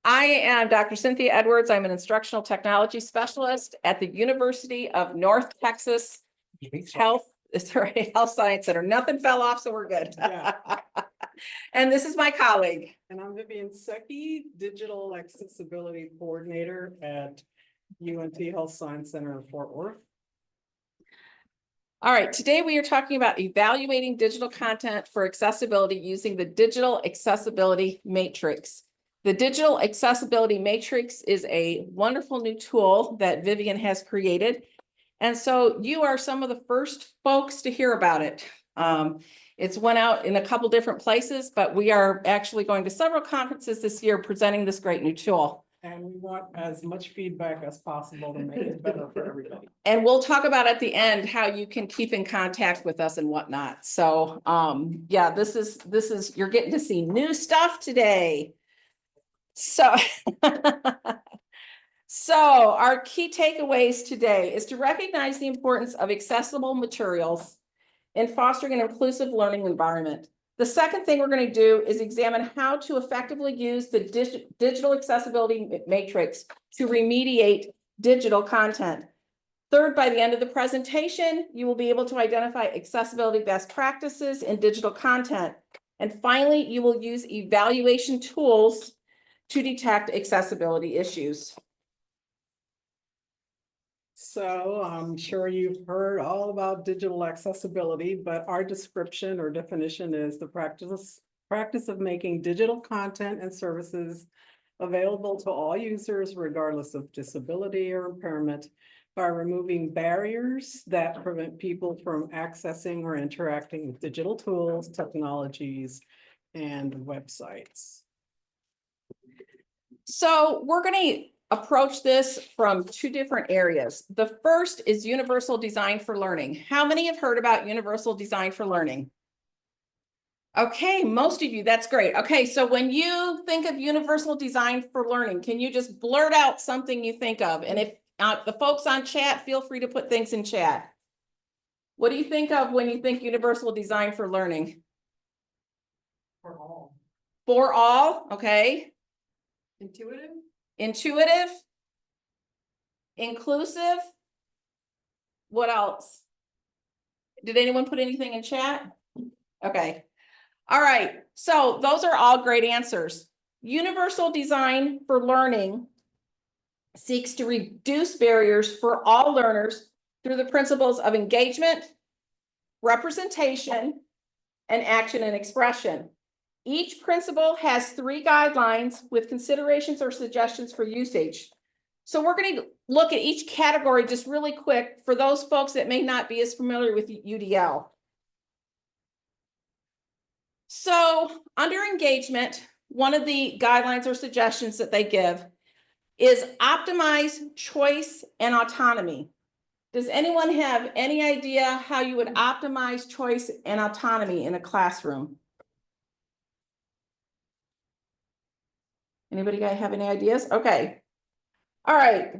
I am Dr. Cynthia Edwards. I'm an instructional technology specialist at the University of North Texas Health Science Center. Nothing fell off, so we're good. Yeah. And this is my colleague. And I'm Vivian Secchi, Digital Accessibility Coordinator at UNT Health Science Center in Fort Worth. All right, today we are talking about evaluating digital content for accessibility using the Digital Accessibility Matrix. The Digital Accessibility Matrix is a wonderful new tool that Vivian has created. And so you are some of the first folks to hear about it. It's went out in a couple different places, but we are actually going to several conferences this year presenting this great new tool. And we want as much feedback as possible to make it better for everybody. And we'll talk about at the end how you can keep in contact with us and whatnot. So yeah, this is you're getting to see new stuff today. So so our key takeaways today is to recognize the importance of accessible materials in fostering an inclusive learning environment. The second thing we're going to do is examine how to effectively use the digital accessibility matrix to remediate digital content. Third, by the end of the presentation, you will be able to identify accessibility best practices in digital content. And finally, you will use evaluation tools to detect accessibility issues. So I'm sure you've heard all about digital accessibility, but our description or definition is the practice of making digital content and services available to all users regardless of disability or impairment by removing barriers that prevent people from accessing or interacting with digital tools, technologies, and websites. So we're going to approach this from two different areas. The first is universal design for learning. How many have heard about universal design for learning? Okay, most of you, that's great. Okay, so when you think of universal design for learning, can you just blurt out something you think of? And if the folks on chat, feel free to put things in chat. What do you think of when you think universal design for learning? For all. For all, okay. Intuitive? Intuitive, inclusive. What else? Did anyone put anything in chat? Okay. All right. So those are all great answers. Universal design for learning seeks to reduce barriers for all learners through the principles of engagement, representation, and action and expression. Each principle has 3 guidelines with considerations or suggestions for usage. So we're going to look at each category just really quick for those folks that may not be as familiar with UDL. So under engagement, one of the guidelines or suggestions that they give is optimize choice and autonomy. Does anyone have any idea how you would optimize choice and autonomy in a classroom? Anybody guys have any ideas? Okay. All right.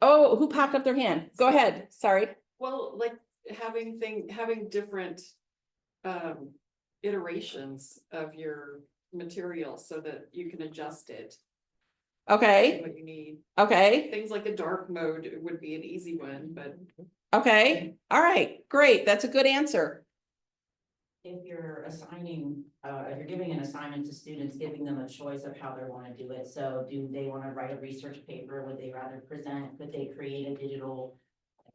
Oh, who popped up their hand? Go ahead. Sorry. Well, like having different iterations of your material so that you can adjust it. Okay. What you need. Okay. Things like a dark mode would be an easy one, but. Okay. All right. Great. That's a good answer. If you're assigning, if you're giving an assignment to students, giving them a choice of how they want to do it. So do they want to write a research paper? Would they rather present? Could they create a digital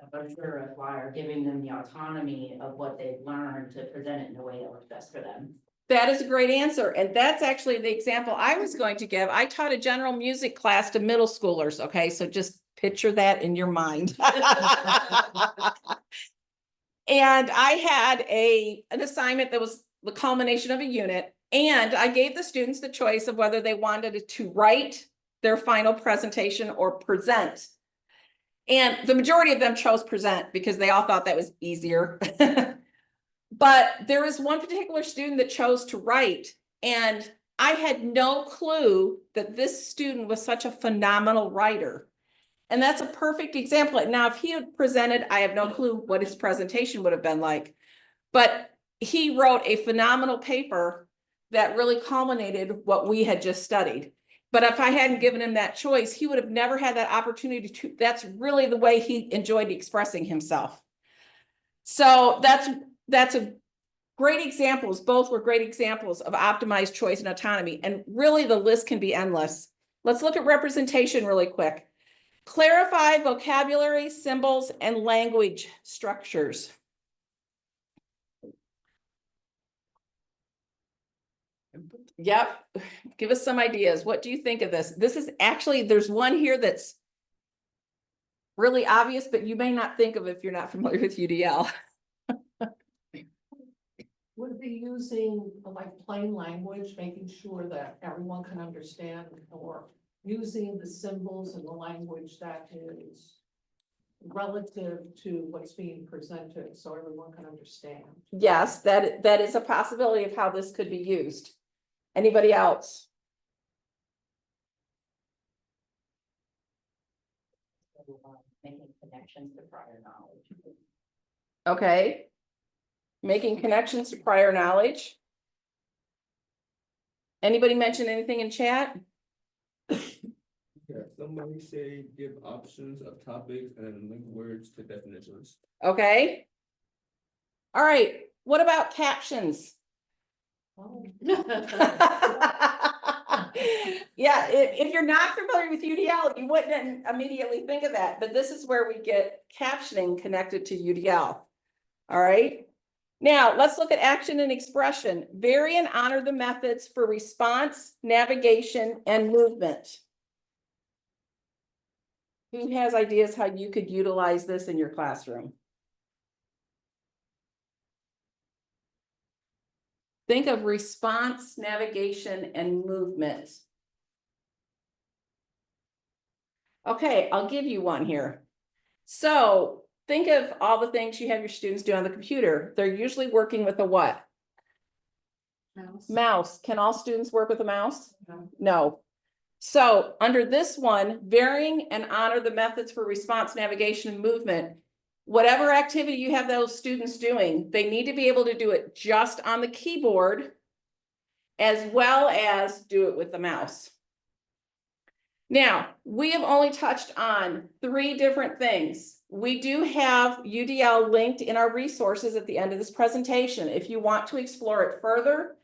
brochure or a flyer, giving them the autonomy of what they've learned to present it in a way that works best for them? That is a great answer. And that's actually the example I was going to give. I taught a general music class to middle schoolers. Okay. So just picture that in your mind. And I had an assignment that was the culmination of a unit, and I gave the students the choice of whether they wanted to write their final presentation or present. And the majority of them chose present because they all thought that was easier. But there was one particular student that chose to write, and I had no clue that this student was such a phenomenal writer. And that's a perfect example. Now, if he had presented, I have no clue what his presentation would have been like, but he wrote a phenomenal paper that really culminated what we had just studied. But if I hadn't given him that choice, he would have never had that opportunity to, that's really the way he enjoyed expressing himself. So that's a great examples, both were great examples of optimized choice and autonomy, and really the list can be endless. Let's look at representation really quick. Clarify vocabulary, symbols, and language structures. Yep, give us some ideas. What do you think of this? This is actually, there's one here that's really obvious, but you may not think of if you're not familiar with UDL. Would be using like plain language, making sure that everyone can understand, or using the symbols and the language that is relative to what's being presented, so everyone can understand. Yes, that is a possibility of how this could be used. Anybody else? Making connections to prior knowledge. Okay. Making connections to prior knowledge. Anybody mention anything in chat? Yeah, somebody say give options of topics and link words to definitions. Okay. All right, what about captions? Oh. Yeah, if you're not familiar with UDL, you wouldn't immediately think of that, but this is where we get captioning connected to UDL. All right. Now, let's look at action and expression. Vary and honor the methods for response, navigation, and movement. Who has ideas how you could utilize this in your classroom? Think of response, navigation, and movement. Okay, I'll give you one here. So think of all the things you have your students do on the computer. They're usually working with a what? Mouse. Can all students work with a mouse? No. No. So under this one, varying and honor the methods for response, navigation, and movement. Whatever activity you have those students doing, they need to be able to do it just on the keyboard as well as do it with the mouse. Now, we have only touched on 3 different things. We do have UDL linked in our resources at the end of this presentation. If you want to explore it further,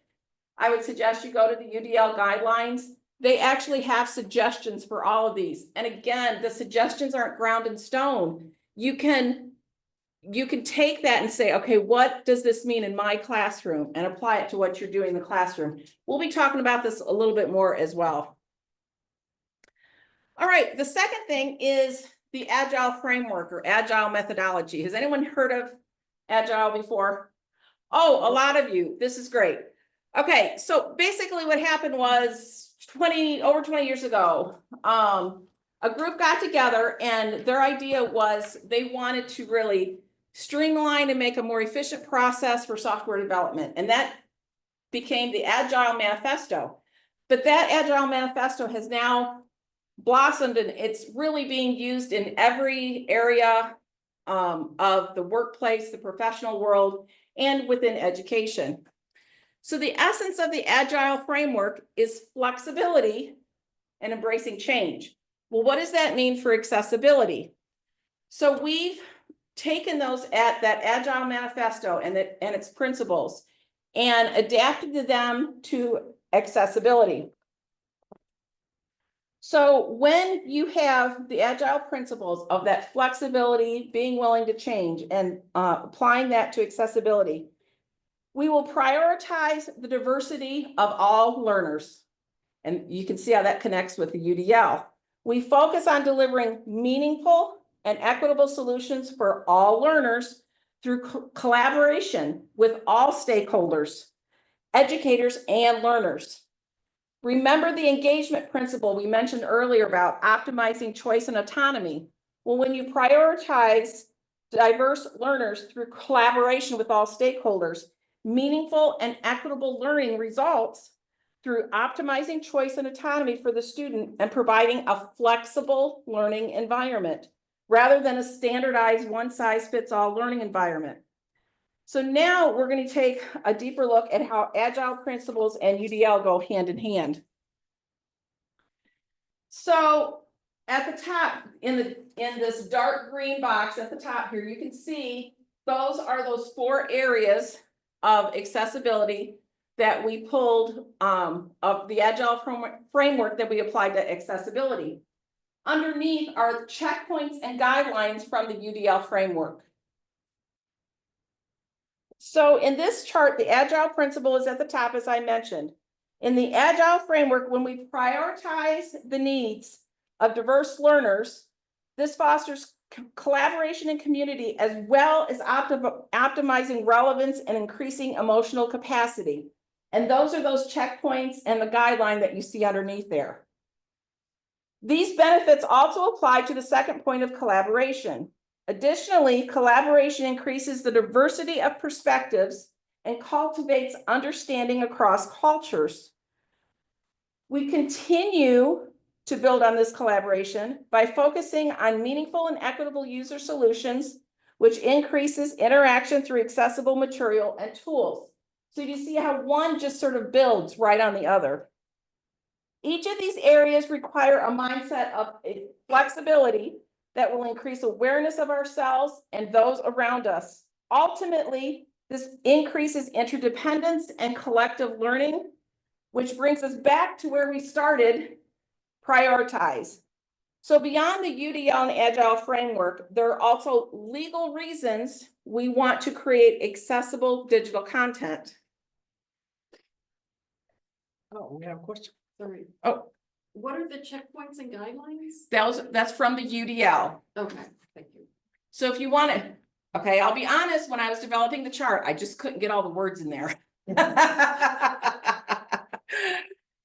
I would suggest you go to the UDL guidelines. They actually have suggestions for all of these. And again, the suggestions aren't ground in stone. You can take that and say, okay, what does this mean in my classroom, and apply it to what you're doing in the classroom. We'll be talking about this a little bit more as well. All right, the second thing is the Agile framework or Agile methodology. Has anyone heard of Agile before? Oh, a lot of you. This is great. Okay, so basically what happened was over 20 years ago, a group got together and their idea was they wanted to really streamline and make a more efficient process for software development. And that became the Agile Manifesto. But that Agile Manifesto has now blossomed, and it's really being used in every area of the workplace, the professional world, and within education. So the essence of the Agile framework is flexibility and embracing change. Well, what does that mean for accessibility? So we've taken those at that Agile Manifesto and its principles and adapted them to accessibility. So when you have the Agile principles of that flexibility, being willing to change, and applying that to accessibility, we will prioritize the diversity of all learners. And you can see how that connects with the UDL. We focus on delivering meaningful and equitable solutions for all learners through collaboration with all stakeholders, educators, and learners. Remember the engagement principle we mentioned earlier about optimizing choice and autonomy. Well, when you prioritize diverse learners through collaboration with all stakeholders, meaningful and equitable learning results through optimizing choice and autonomy for the student and providing a flexible learning environment rather than a standardized one-size-fits-all learning environment. So now we're going to take a deeper look at how agile principles and UDL go hand in hand. So at the top, in this dark green box at the top here, you can see those are those 4 areas of accessibility that we pulled of the agile framework that we applied to accessibility. Underneath are checkpoints and guidelines from the UDL framework. So in this chart, the agile principle is at the top, as I mentioned. In the agile framework, when we prioritize the needs of diverse learners, this fosters collaboration and community, as well as optimizing relevance and increasing emotional capacity. And those are those checkpoints and the guideline that you see underneath there. These benefits also apply to the second point of collaboration. Additionally, collaboration increases the diversity of perspectives and cultivates understanding across cultures. We continue to build on this collaboration by focusing on meaningful and equitable user solutions, which increases interaction through accessible material and tools. So you see how one just sort of builds right on the other. Each of these areas require a mindset of flexibility that will increase awareness of ourselves and those around us. Ultimately, this increases interdependence and collective learning, which brings us back to where we started, prioritize. So beyond the UDL and Agile framework, there are also legal reasons we want to create accessible digital content. Oh, we have a question. Sorry, Oh, what are the checkpoints and guidelines? that's from the UDL. Okay, thank you. So if you want to, okay, I'll be honest, when I was developing the chart, I just couldn't get all the words in there.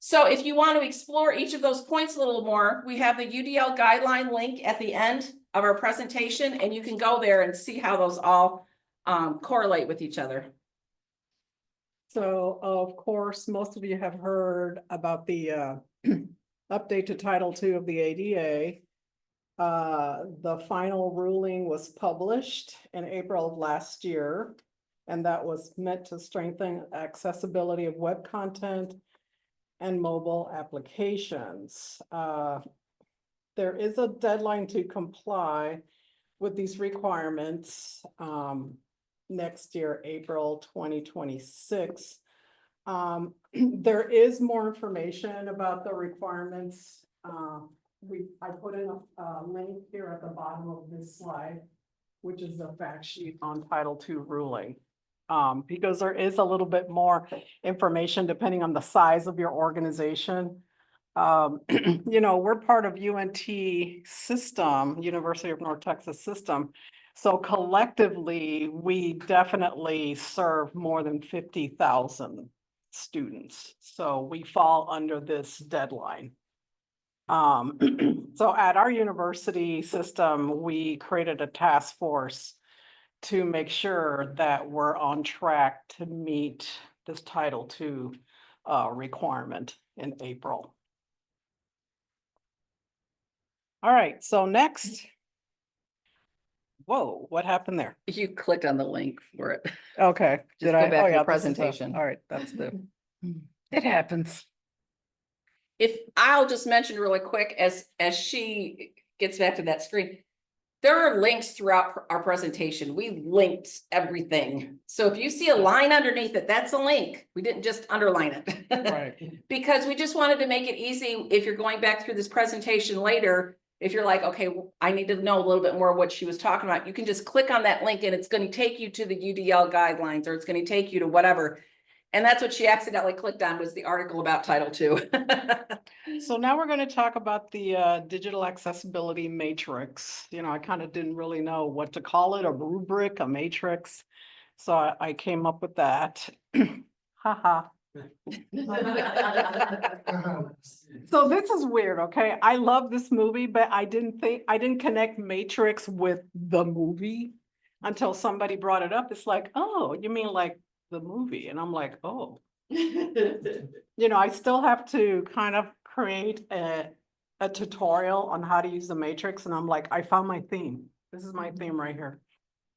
So if you want to explore each of those points a little more, we have the UDL guideline link at the end of our presentation, and you can go there and see how those all correlate with each other. So of course, most of you have heard about the update to Title II of the ADA. The final ruling was published in April of last year, and that was meant to strengthen accessibility of web content and mobile applications. There is a deadline to comply with these requirements next year, April 2026. There is more information about the requirements. I put in a link here at the bottom of this slide, which is the fact sheet on Title II ruling. Because there is a little bit more information depending on the size of your organization. You know, we're part of UNT system, University of North Texas system. So collectively, we definitely serve more than 50,000 students. So we fall under this deadline. So at our university system, we created a task force to make sure that we're on track to meet this Title II requirement in April. All right, so next. Whoa, what happened there? You clicked on the link for it. Okay. Just did I? go back Oh, to the yeah, this is the- presentation. All right, that's the, it happens. If I'll just mention really quick as she gets back to that screen. There are links throughout our presentation. We linked everything. So if you see a line underneath it, that's a link. We didn't just underline it. Right. Because we just wanted to make it easy if you're going back through this presentation later. If you're like, okay, I need to know a little bit more what she was talking about, you can just click on that link and it's going to take you to the UDL guidelines, or it's going to take you to whatever. And that's what she accidentally clicked on, was the article about Title II. So now we're going to talk about the digital accessibility matrix. You know, I kind of didn't really know what to call it, a rubric, a matrix. So I came up with that. Haha. So this is weird, okay? I love this movie, but I didn't connect Matrix with the movie until somebody brought it up. It's like, oh, you mean like the movie? And I'm like, oh. You know, I still have to kind of create a tutorial on how to use the Matrix, and I'm like, I found my theme. This is my theme right here.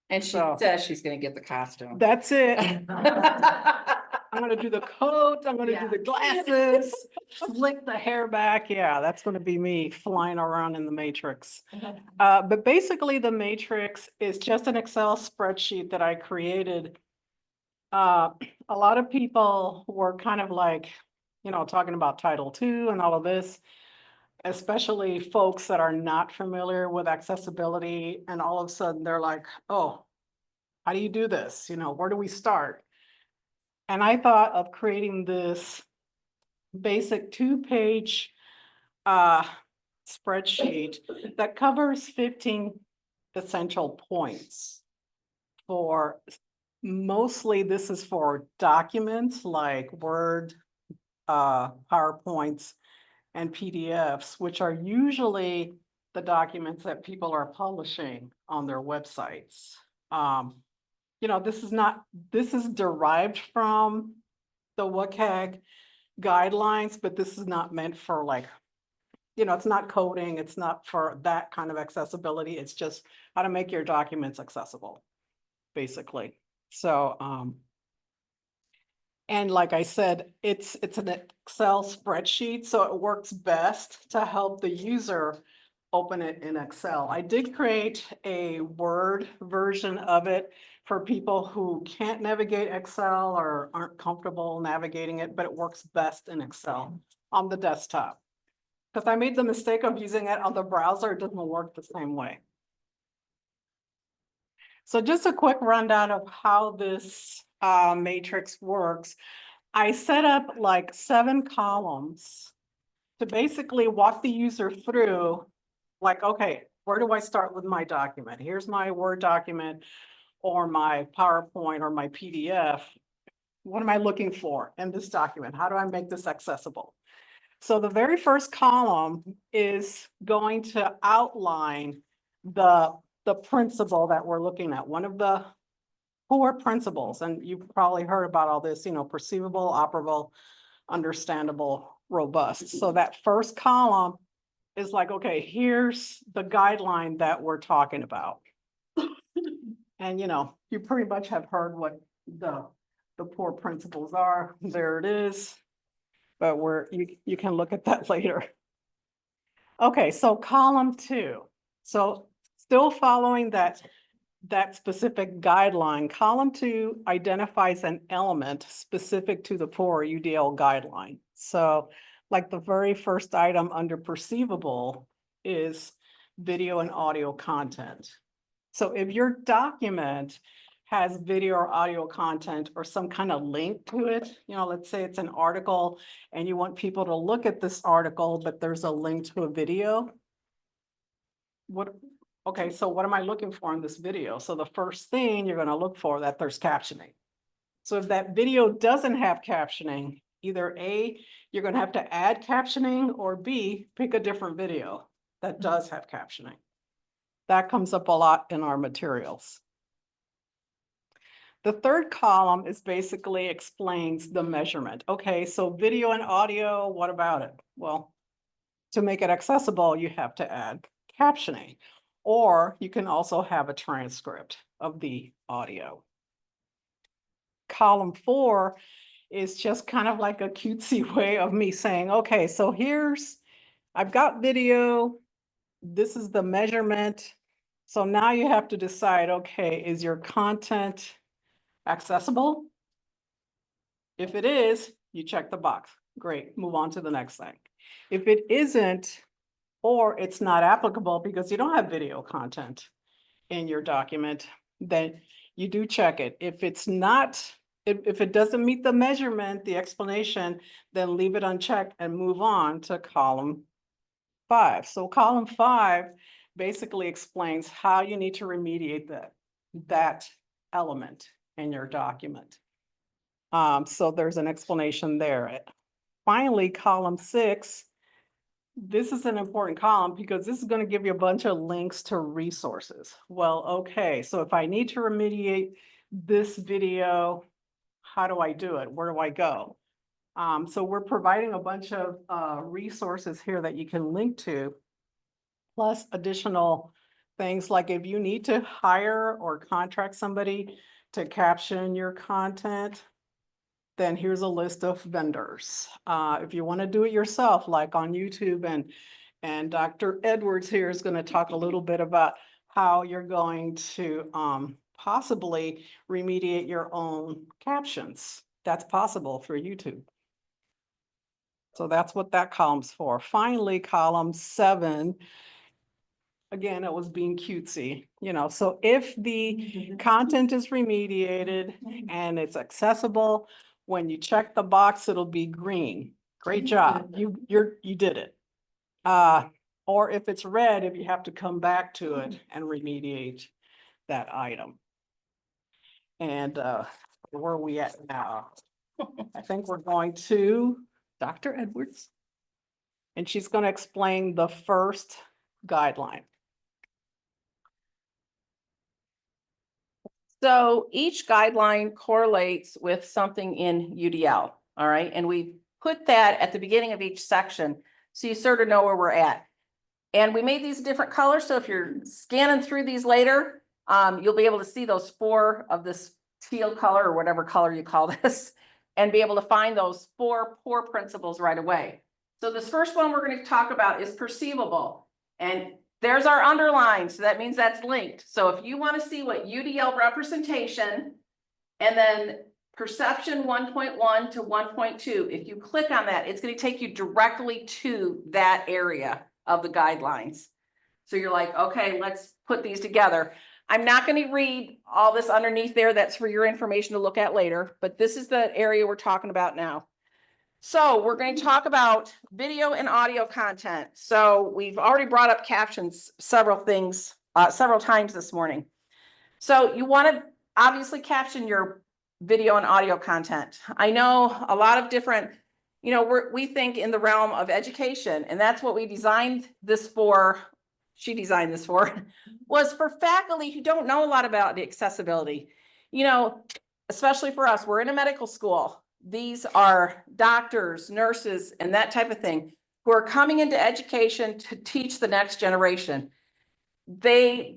And she So- says she's gonna get the costume. That's it. I'm gonna do the coat, I'm gonna do the glasses, slick the hair back. Yeah, that's gonna be me flying around in the Matrix. But basically, the Matrix is just an Excel spreadsheet that I created. A lot of people were kind of like, talking about Title II and all of this, especially folks that are not familiar with accessibility, and all of a sudden they're like, oh, how do you do this? Where do we start? And I thought of creating this basic 2-page spreadsheet that covers 15 essential points for, mostly this is for documents like Word, PowerPoints, and PDFs, which are usually the documents that people are publishing on their websites. This is derived from the WCAG guidelines, but this is not meant for it's not coding, it's not for that kind of accessibility. It's just how to make your documents accessible, basically. So, and like I said, it's an Excel spreadsheet, so it works best to help the user open it in Excel. I did create a Word version of it for people who can't navigate Excel or aren't comfortable navigating it, but it works best in Excel on the desktop. Because I made the mistake of using it on the browser, it doesn't work the same way. So just a quick rundown of how this matrix works. I set up like 7 columns to basically walk the user through, like, okay, where do I start with my document? Here's my Word document or my PowerPoint or my PDF. What am I looking for in this document? How do I make this accessible? So the very first column is going to outline the principle that we're looking at, one of the core principles. And you've probably heard about all this, perceivable, operable, understandable, robust. So that first column is like, okay, here's the guideline that we're talking about. And you pretty much have heard what the core principles are. There it is. But you can look at that later. Okay, so column 2. So still following that specific guideline, column 2 identifies an element specific to the POR UDL guideline. So like the very first item under perceivable is video and audio content. So if your document has video or audio content or some kind of link to it, let's say it's an article and you want people to look at this article, but there's a link to a video. Okay, so what am I looking for in this video? So the first thing you're going to look for that there's captioning. So if that video doesn't have captioning, either A, you're going to have to add captioning, or B, pick a different video that does have captioning. That comes up a lot in our materials. The third column is basically explains the measurement. Okay, so video and audio, what about it? Well, to make it accessible, you have to add captioning, or you can also have a transcript of the audio. Column 4 is just kind of like a cutesy way of me saying, okay, so I've got video, this is the measurement. So now you have to decide, okay, is your content accessible? If it is, you check the box. Great, move on to the next thing. If it isn't, or it's not applicable because you don't have video content in your document, then you do check it. If it's not, if it doesn't meet the measurement, the explanation, then leave it unchecked and move on to column 5. So column 5 basically explains how you need to remediate that element in your document. So there's an explanation there. Finally, column 6, this is an important column because this is going to give you a bunch of links to resources. Well, okay, so if I need to remediate this video, how do I do it? Where do I go? So we're providing a bunch of resources here that you can link to, plus additional things like if you need to hire or contract somebody to caption your content, then here's a list of vendors. If you want to do it yourself, like on YouTube, and Dr. Edwards here is going to talk a little bit about how you're going to possibly remediate your own captions. That's possible for YouTube. So that's what that column's for. Finally, column 7. Again, it was being cutesy, so if the content is remediated and it's accessible, when you check the box, it'll be green. Great job. You did it. Or if it's red, if you have to come back to it and remediate that item. And where are we at now? I think we're going to Dr. Edwards. And she's going to explain the first guideline. So each guideline correlates with something in UDL, all right? And we put that at the beginning of each section, so you sort of know where we're at. And we made these different colors, so if you're scanning through these later, you'll be able to see those 4 of this teal color or whatever color you call this, and be able to find those 4 core principles right away. So this first one we're going to talk about is perceivable. And there's our underline, so that means that's linked. So if you want to see what UDL representation and then perception 1.1 to 1.2, if you click on that, it's going to take you directly to that area of the guidelines. So you're like, okay, let's put these together. I'm not going to read all this underneath there. That's for your information to look at later, but this is the area we're talking about now. So we're going to talk about video and audio content. So we've already brought up captions, several times this morning. So you want to obviously caption your video and audio content. I know a lot of different, we think in the realm of education, and that's what we designed this for. She designed this for, was for faculty who don't know a lot about the accessibility. Especially for us, we're in a medical school. These are doctors, nurses, and that type of thing who are coming into education to teach the next generation. They're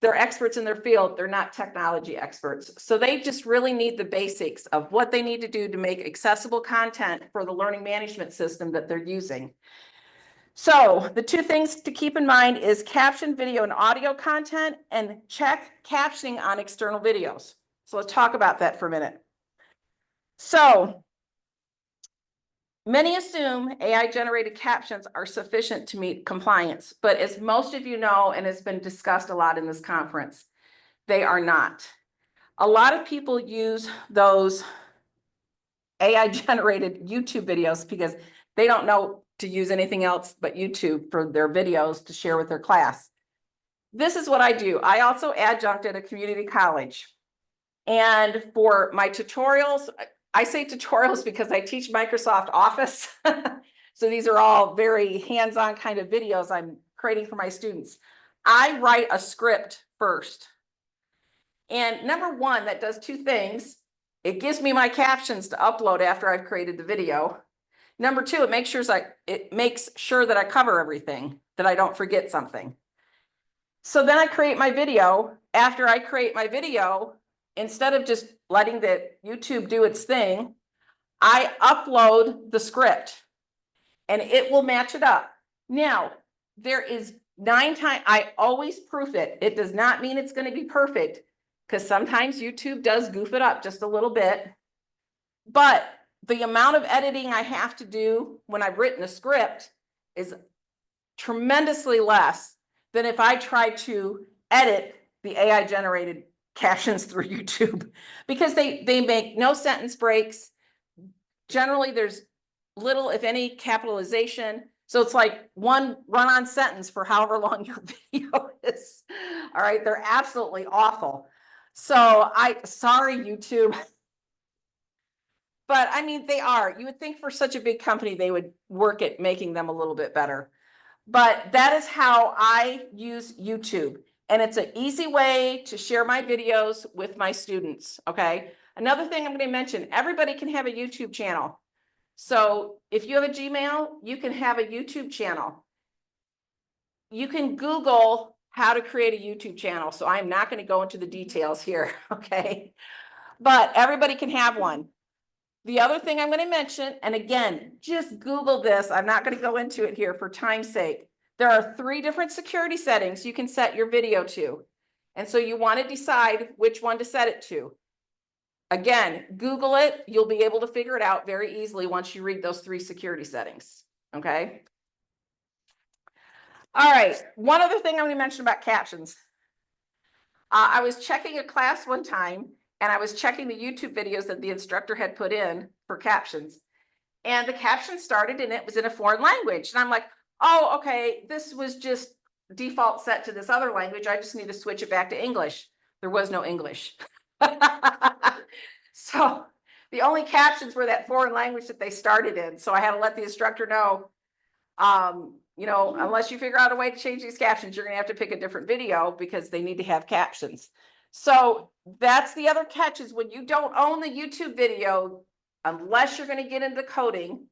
experts in their field. They're not technology experts. So they just really need the basics of what they need to do to make accessible content for the learning management system that they're using. So the 2 things to keep in mind is caption video and audio content, and check captioning on external videos. So let's talk about that for a minute. So many assume AI generated captions are sufficient to meet compliance, but as most of you know, and it's been discussed a lot in this conference, they are not. A lot of people use those AI generated YouTube videos because they don't know to use anything else but YouTube for their videos to share with their class. This is what I do. I also adjunct at a community college. And for my tutorials, I say tutorials because I teach Microsoft Office. So these are all very hands-on kind of videos I'm creating for my students. I write a script first. And number 1, that does 2 things. It gives me my captions to upload after I've created the video. Number 2, it makes sure that I cover everything, that I don't forget something. So then I create my video. After I create my video, instead of just letting the YouTube do its thing, I upload the script and it will match it up. Now, there is 9 times, I always proof it. It does not mean it's going to be perfect because sometimes YouTube does goof it up just a little bit. But the amount of editing I have to do when I've written a script is tremendously less than if I try to edit the AI generated captions through YouTube, because they make no sentence breaks. Generally, there's little, if any, capitalization. So it's like one run-on sentence for however long your video is. All right, they're absolutely awful. So sorry, YouTube. But I mean, they are. You would think for such a big company, they would work at making them a little bit better. But that is how I use YouTube. And it's an easy way to share my videos with my students, okay? Another thing I'm going to mention, everybody can have a YouTube channel. So if you have a Gmail, you can have a YouTube channel. You can Google how to create a YouTube channel. So I'm not going to go into the details here, okay? But everybody can have one. The other thing I'm going to mention, and again, just Google this. I'm not going to go into it here for time's sake. There are 3 different security settings you can set your video to. And so you want to decide which one to set it to. Again, Google it. You'll be able to figure it out very easily once you read those 3 security settings. Okay. All right. One other thing I'm going to mention about captions. I was checking a class one time and I was checking the YouTube videos that the instructor had put in for captions. And the caption started and it was in a foreign language. And I'm like, oh, okay, this was just default set to this other language. I just need to switch it back to English. There was no English. So the only captions were that foreign language that they started in. So I had to let the instructor know, you know, unless you figure out a way to change these captions, you're gonna have to pick a different video because they need to have captions. So that's the other catch, is when you don't own the YouTube video, unless you're gonna get into coding,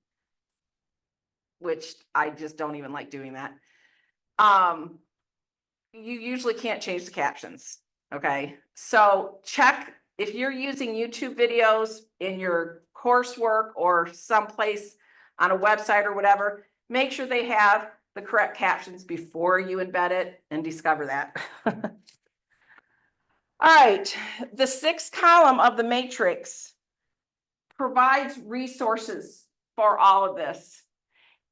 which I just don't even like doing that. You usually can't change the captions. Okay, so check if you're using YouTube videos in your coursework or someplace on a website or whatever, make sure they have the correct captions before you embed it and discover that. All right, the 6th column of the matrix provides resources for all of this.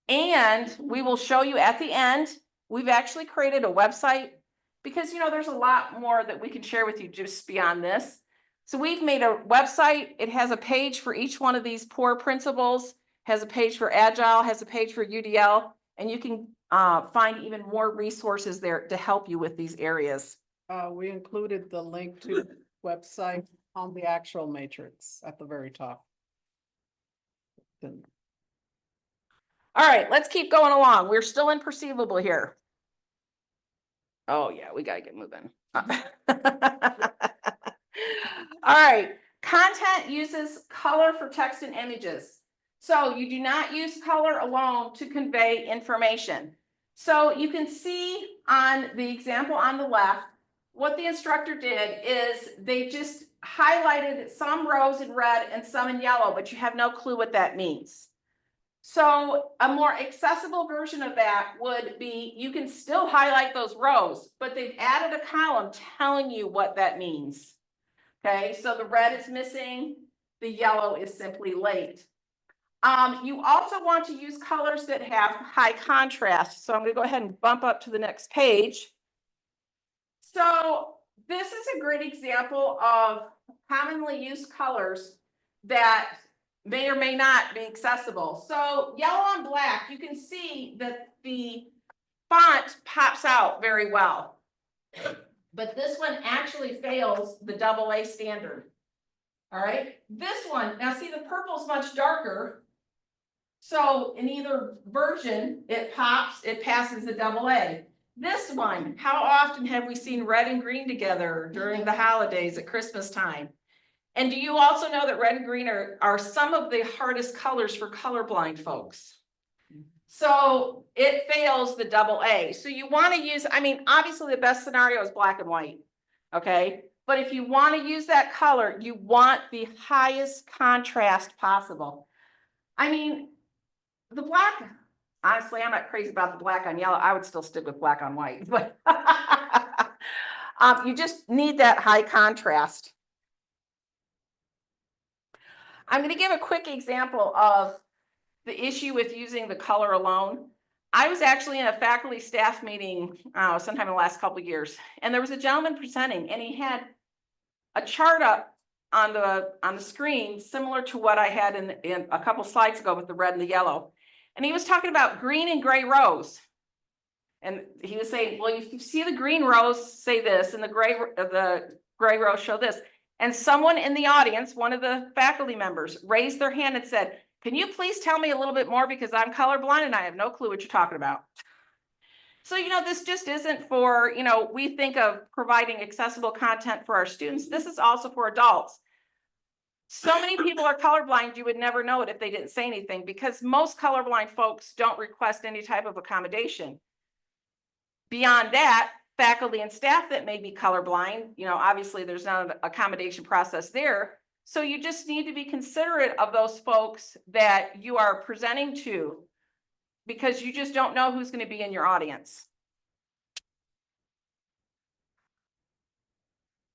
And we will show you at the end, we've actually created a website because, you know, there's a lot more that we can share with you just beyond this. So we've made a website. It has a page for each one of these 4 principles, has a page for Agile, has a page for UDL, and you can find even more resources there to help you with these areas. We included the link to the website on the actual matrix at the very top. Then- All right, let's keep going along. We're still in perceivable here. Oh yeah, we gotta get moving. All right, content uses color for text and images. So you do not use color alone to convey information. So you can see on the example on the left, what the instructor did is they just highlighted some rows in red and some in yellow, but you have no clue what that means. So a more accessible version of that would be, you can still highlight those rows, but they've added a column telling you what that means. Okay, so the red is missing, the yellow is simply late. You also want to use colors that have high contrast. So I'm going to go ahead and bump up to the next page. So this is a great example of commonly used colors that may or may not be accessible. So yellow on black, you can see that the font pops out very well. But this one actually fails the AA standard. All right, this one, now see, the purple is much darker. So in either version, it pops, it passes the AA. This one, how often have we seen red and green together during the holidays at Christmas time? And do you also know that red and green are some of the hardest colors for colorblind folks? So it fails the AA. So you want to use, I mean, obviously the best scenario is black and white, okay? But if you want to use that color, you want the highest contrast possible. I mean, the black, honestly, I'm not crazy about the black on yellow. I would still stick with black on white, but you just need that high contrast. I'm going to give a quick example of the issue with using the color alone. I was actually in a faculty staff meeting sometime in the last couple of years, and there was a gentleman presenting, and he had a chart up on the screen similar to what I had in a couple slides ago with the red and the yellow. And he was talking about green and gray rows. And he was saying, well, if you see the green rows say this, and the gray rows show this. And someone in the audience, one of the faculty members, raised their hand and said, can you please tell me a little bit more, because I'm colorblind and I have no clue what you're talking about. So, you know, this just isn't for, you know, we think of providing accessible content for our students. This is also for adults. So many people are colorblind, you would never know it if they didn't say anything, because most colorblind folks don't request any type of accommodation. Beyond that, faculty and staff that may be colorblind, you know, obviously there's not an accommodation process there. So you just need to be considerate of those folks that you are presenting to, because you just don't know who's going to be in your audience.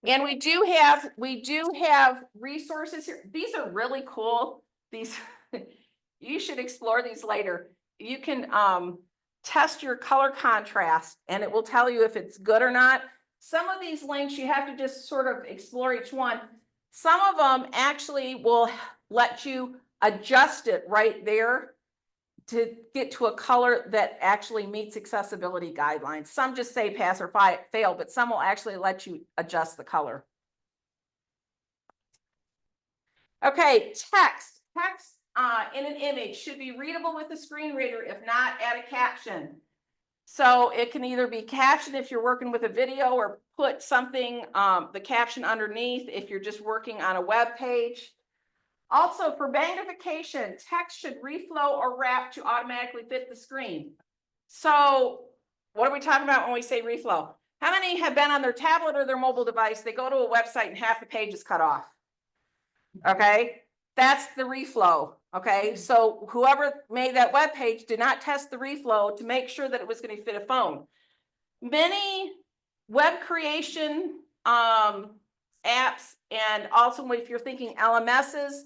And we do have resources here. These are really cool. These, you should explore these later. You can test your color contrast and it will tell you if it's good or not. Some of these links, you have to just sort of explore each one. Some of them actually will let you adjust it right there to get to a color that actually meets accessibility guidelines. Some just say pass or fail, but some will actually let you adjust the color. Okay, text in an image should be readable with a screen reader, if not add a caption. So it can either be captioned if you're working with a video, or put something, the caption underneath if you're just working on a web page. Also, for magnification, text should reflow or wrap to automatically fit the screen. So what are we talking about when we say reflow? How many have been on their tablet or their mobile device? They go to a website and half the page is cut off. Okay, that's the reflow. Okay, so whoever made that web page did not test the reflow to make sure that it was going to fit a phone. Many web creation apps, and also if you're thinking LMSs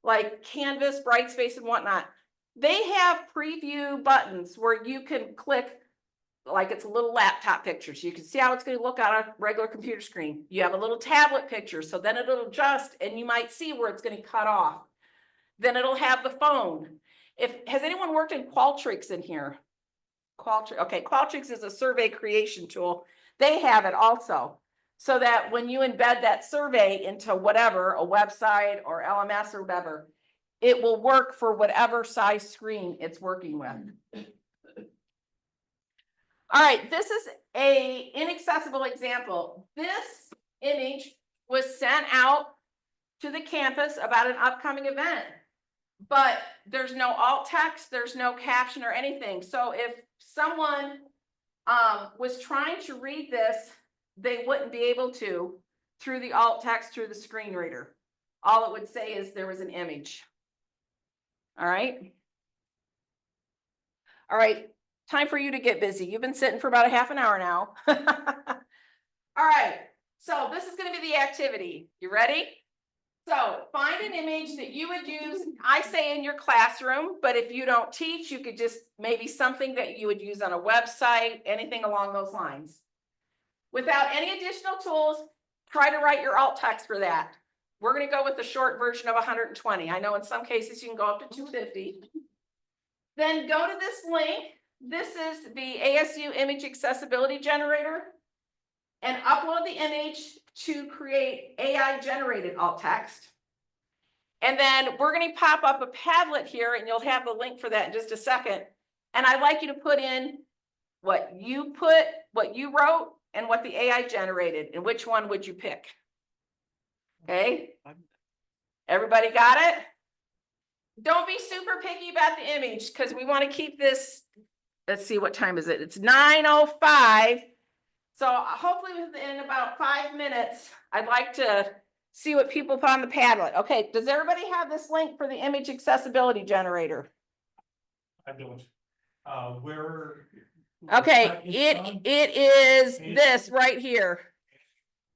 like Canvas, Brightspace, and whatnot, they have preview buttons where you can click, like it's a little laptop picture, so you can see how it's going to look on a regular computer screen. You have a little tablet picture, so then it'll adjust and you might see where it's going to cut off. Then it'll have the phone. Has anyone worked in Qualtrics in here? Okay, Qualtrics is a survey creation tool. They have it also, so that when you embed that survey into whatever, a website or LMS or whatever, it will work for whatever size screen it's working with. All right, this is a inaccessible example. This image was sent out to the campus about an upcoming event, but there's no alt text, there's no caption or anything. So if someone was trying to read this, they wouldn't be able to through the alt text, through the screen reader. All it would say is there was an image. All right. All right. Time for you to get busy. You've been sitting for about a half an hour now. All right. So this is going to be the activity. You ready? So find an image that you would use, I say in your classroom, but if you don't teach, you could just maybe something that you would use on a website, anything along those lines. Without any additional tools, try to write your alt text for that. We're going to go with the short version of 120. I know in some cases you can go up to 250. Then go to this link. This is the ASU Image Accessibility Generator, and upload the image to create AI generated alt text. And then we're going to pop up a Padlet here, and you'll have the link for that in just a second. And I'd like you to put in what you wrote and what the AI generated, and which one would you pick? Okay. Everybody got it? Don't be super picky about the image, because we want to keep this. Let's see, what time is it? It's 9:05. So hopefully within about 5 minutes, I'd like to see what people put on the Padlet. Okay, does everybody have this link for the image accessibility generator? I don't. Where? Okay, it is this right here.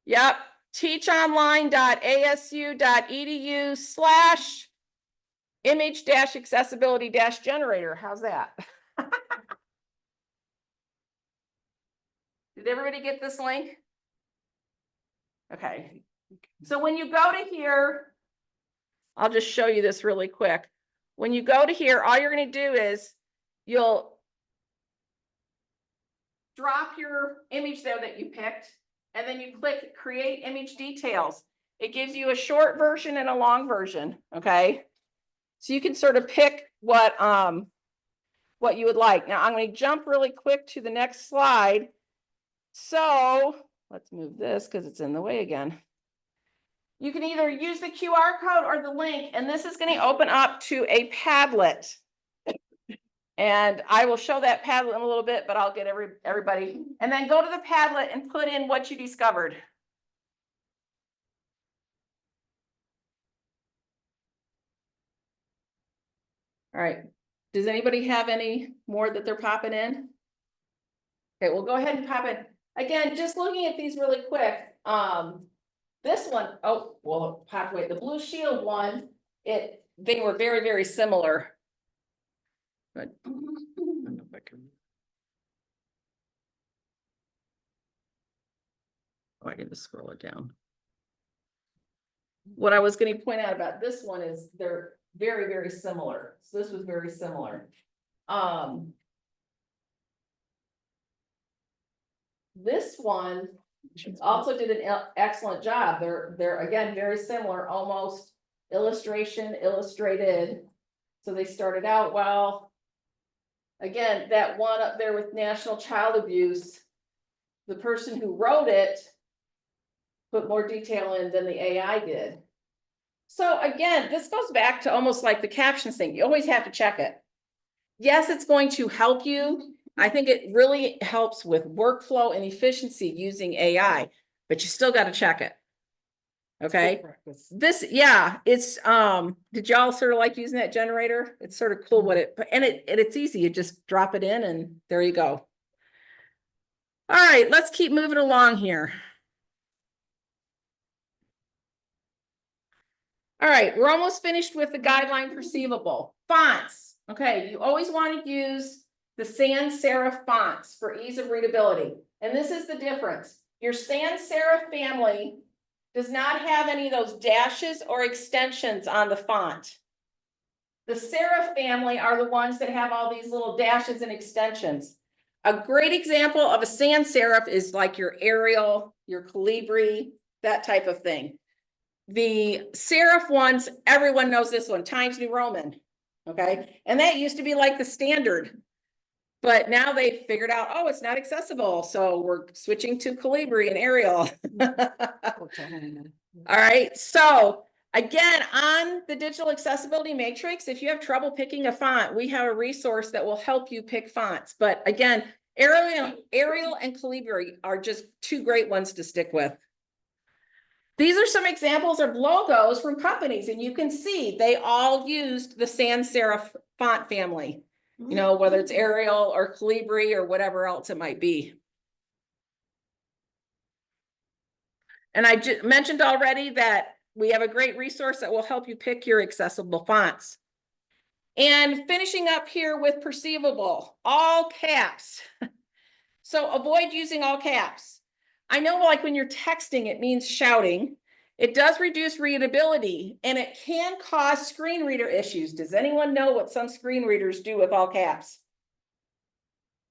Yep, teachonline.asu.edu/image-accessibility-generator. How's that? Did everybody get this link? Okay. So when you go to here, I'll just show you this really quick. When you go to here, all you're going to do is you'll drop your image there that you picked, and then you click create image details. It gives you a short version and a long version. Okay. So you can sort of pick what you would like. Now I'm going to jump really quick to the next slide. So let's move this because it's in the way again. You can either use the QR code or the link, and this is going to open up to a Padlet. And I will show that Padlet in a little bit, but I'll get everybody, and then go to the Padlet and put in what you discovered. All right, does anybody have any more that they're popping in? Okay, we'll go ahead and pop it. Again, just looking at these really quick, this one, oh, well, pop away, the Blue Shield one, they were very, very similar. But I don't know if I can- oh, I can just scroll it down. What I was gonna point out about this one is they're very, very similar. So this was very similar. This one also did an excellent job. They're again, very similar, almost illustration illustrated. So they started out well. Again, that one up there with National Child Abuse, the person who wrote it put more detail in than the AI did. So again, this goes back to almost like the captions thing. You always have to check it. Yes, it's going to help you. I think it really helps with workflow and efficiency using AI, but you still got to check it. Okay. Practice. This, yeah, it's, did y'all sort of like using that generator? It's sort of cool what it's easy. You just drop it in and there you go. All right, let's keep moving along here. All right, we're almost finished with the guideline perceivable. Fonts. Okay, you always want to use the sans serif fonts for ease of readability. And this is the difference. Your sans serif family does not have any of those dashes or extensions on the font. The serif family are the ones that have all these little dashes and extensions. A great example of a sans serif is like your Arial, your Calibri, that type of thing. The serif ones, everyone knows this one, Times New Roman, okay? And that used to be like the standard. But now they figured out, oh, it's not accessible. So we're switching to Calibri and Arial. All right, so again, on the digital accessibility matrix, if you have trouble picking a font, we have a resource that will help you pick fonts. But again, Arial and Calibri are just two great ones to stick with. These are some examples of logos from companies, and you can see they all used the sans serif font family, you know, whether it's Arial or Calibri or whatever else it might be. And I just mentioned already that we have a great resource that will help you pick your accessible fonts. And finishing up here with perceivable, all caps. So avoid using all caps. I know like when you're texting, it means shouting. It does reduce readability and it can cause screen reader issues. Does anyone know what some screen readers do with all caps?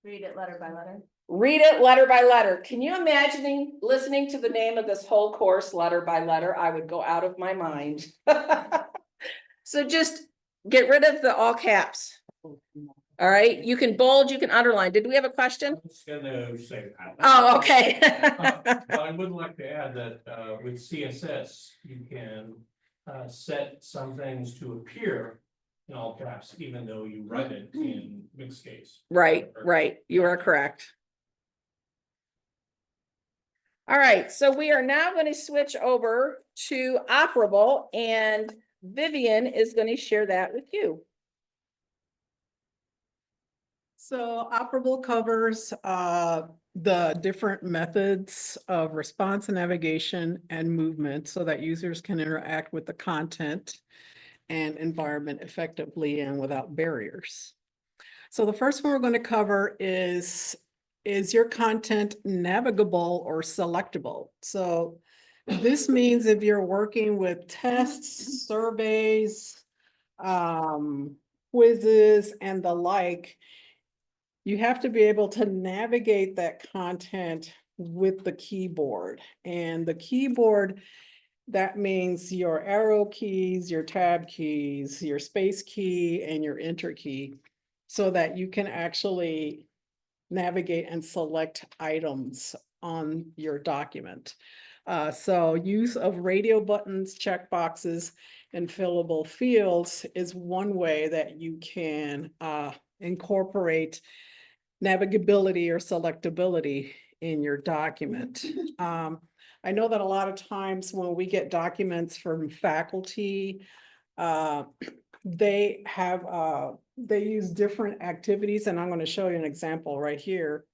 Read it letter by letter. Read it letter by letter. Can you imagine listening to the name of this whole course letter by letter? I would go out of my mind. So just get rid of the all caps. All right, you can bold, you can underline. Did we have a question? I was gonna say that. Oh, okay. But I would like to add that with CSS, you can set some things to appear in all caps, even though you write it in mixed case. Right, right. You are correct. All right, so we are now going to switch over to operable and Vivian is going to share that with you. So operable covers the different methods of response and navigation and movement so that users can interact with the content and environment effectively and without barriers. So the first one we're going to cover is your content navigable or selectable? So this means if you're working with tests, surveys, quizzes, and the like, you have to be able to navigate that content with the keyboard. And the keyboard, that means your arrow keys, your tab keys, your space key, and your enter key, so that you can actually navigate and select items on your document. So use of radio buttons, checkboxes, and fillable fields is one way that you can incorporate navigability or selectability in your document. I know that a lot of times when we get documents from faculty, they use different activities, and I'm going to show you an example right here.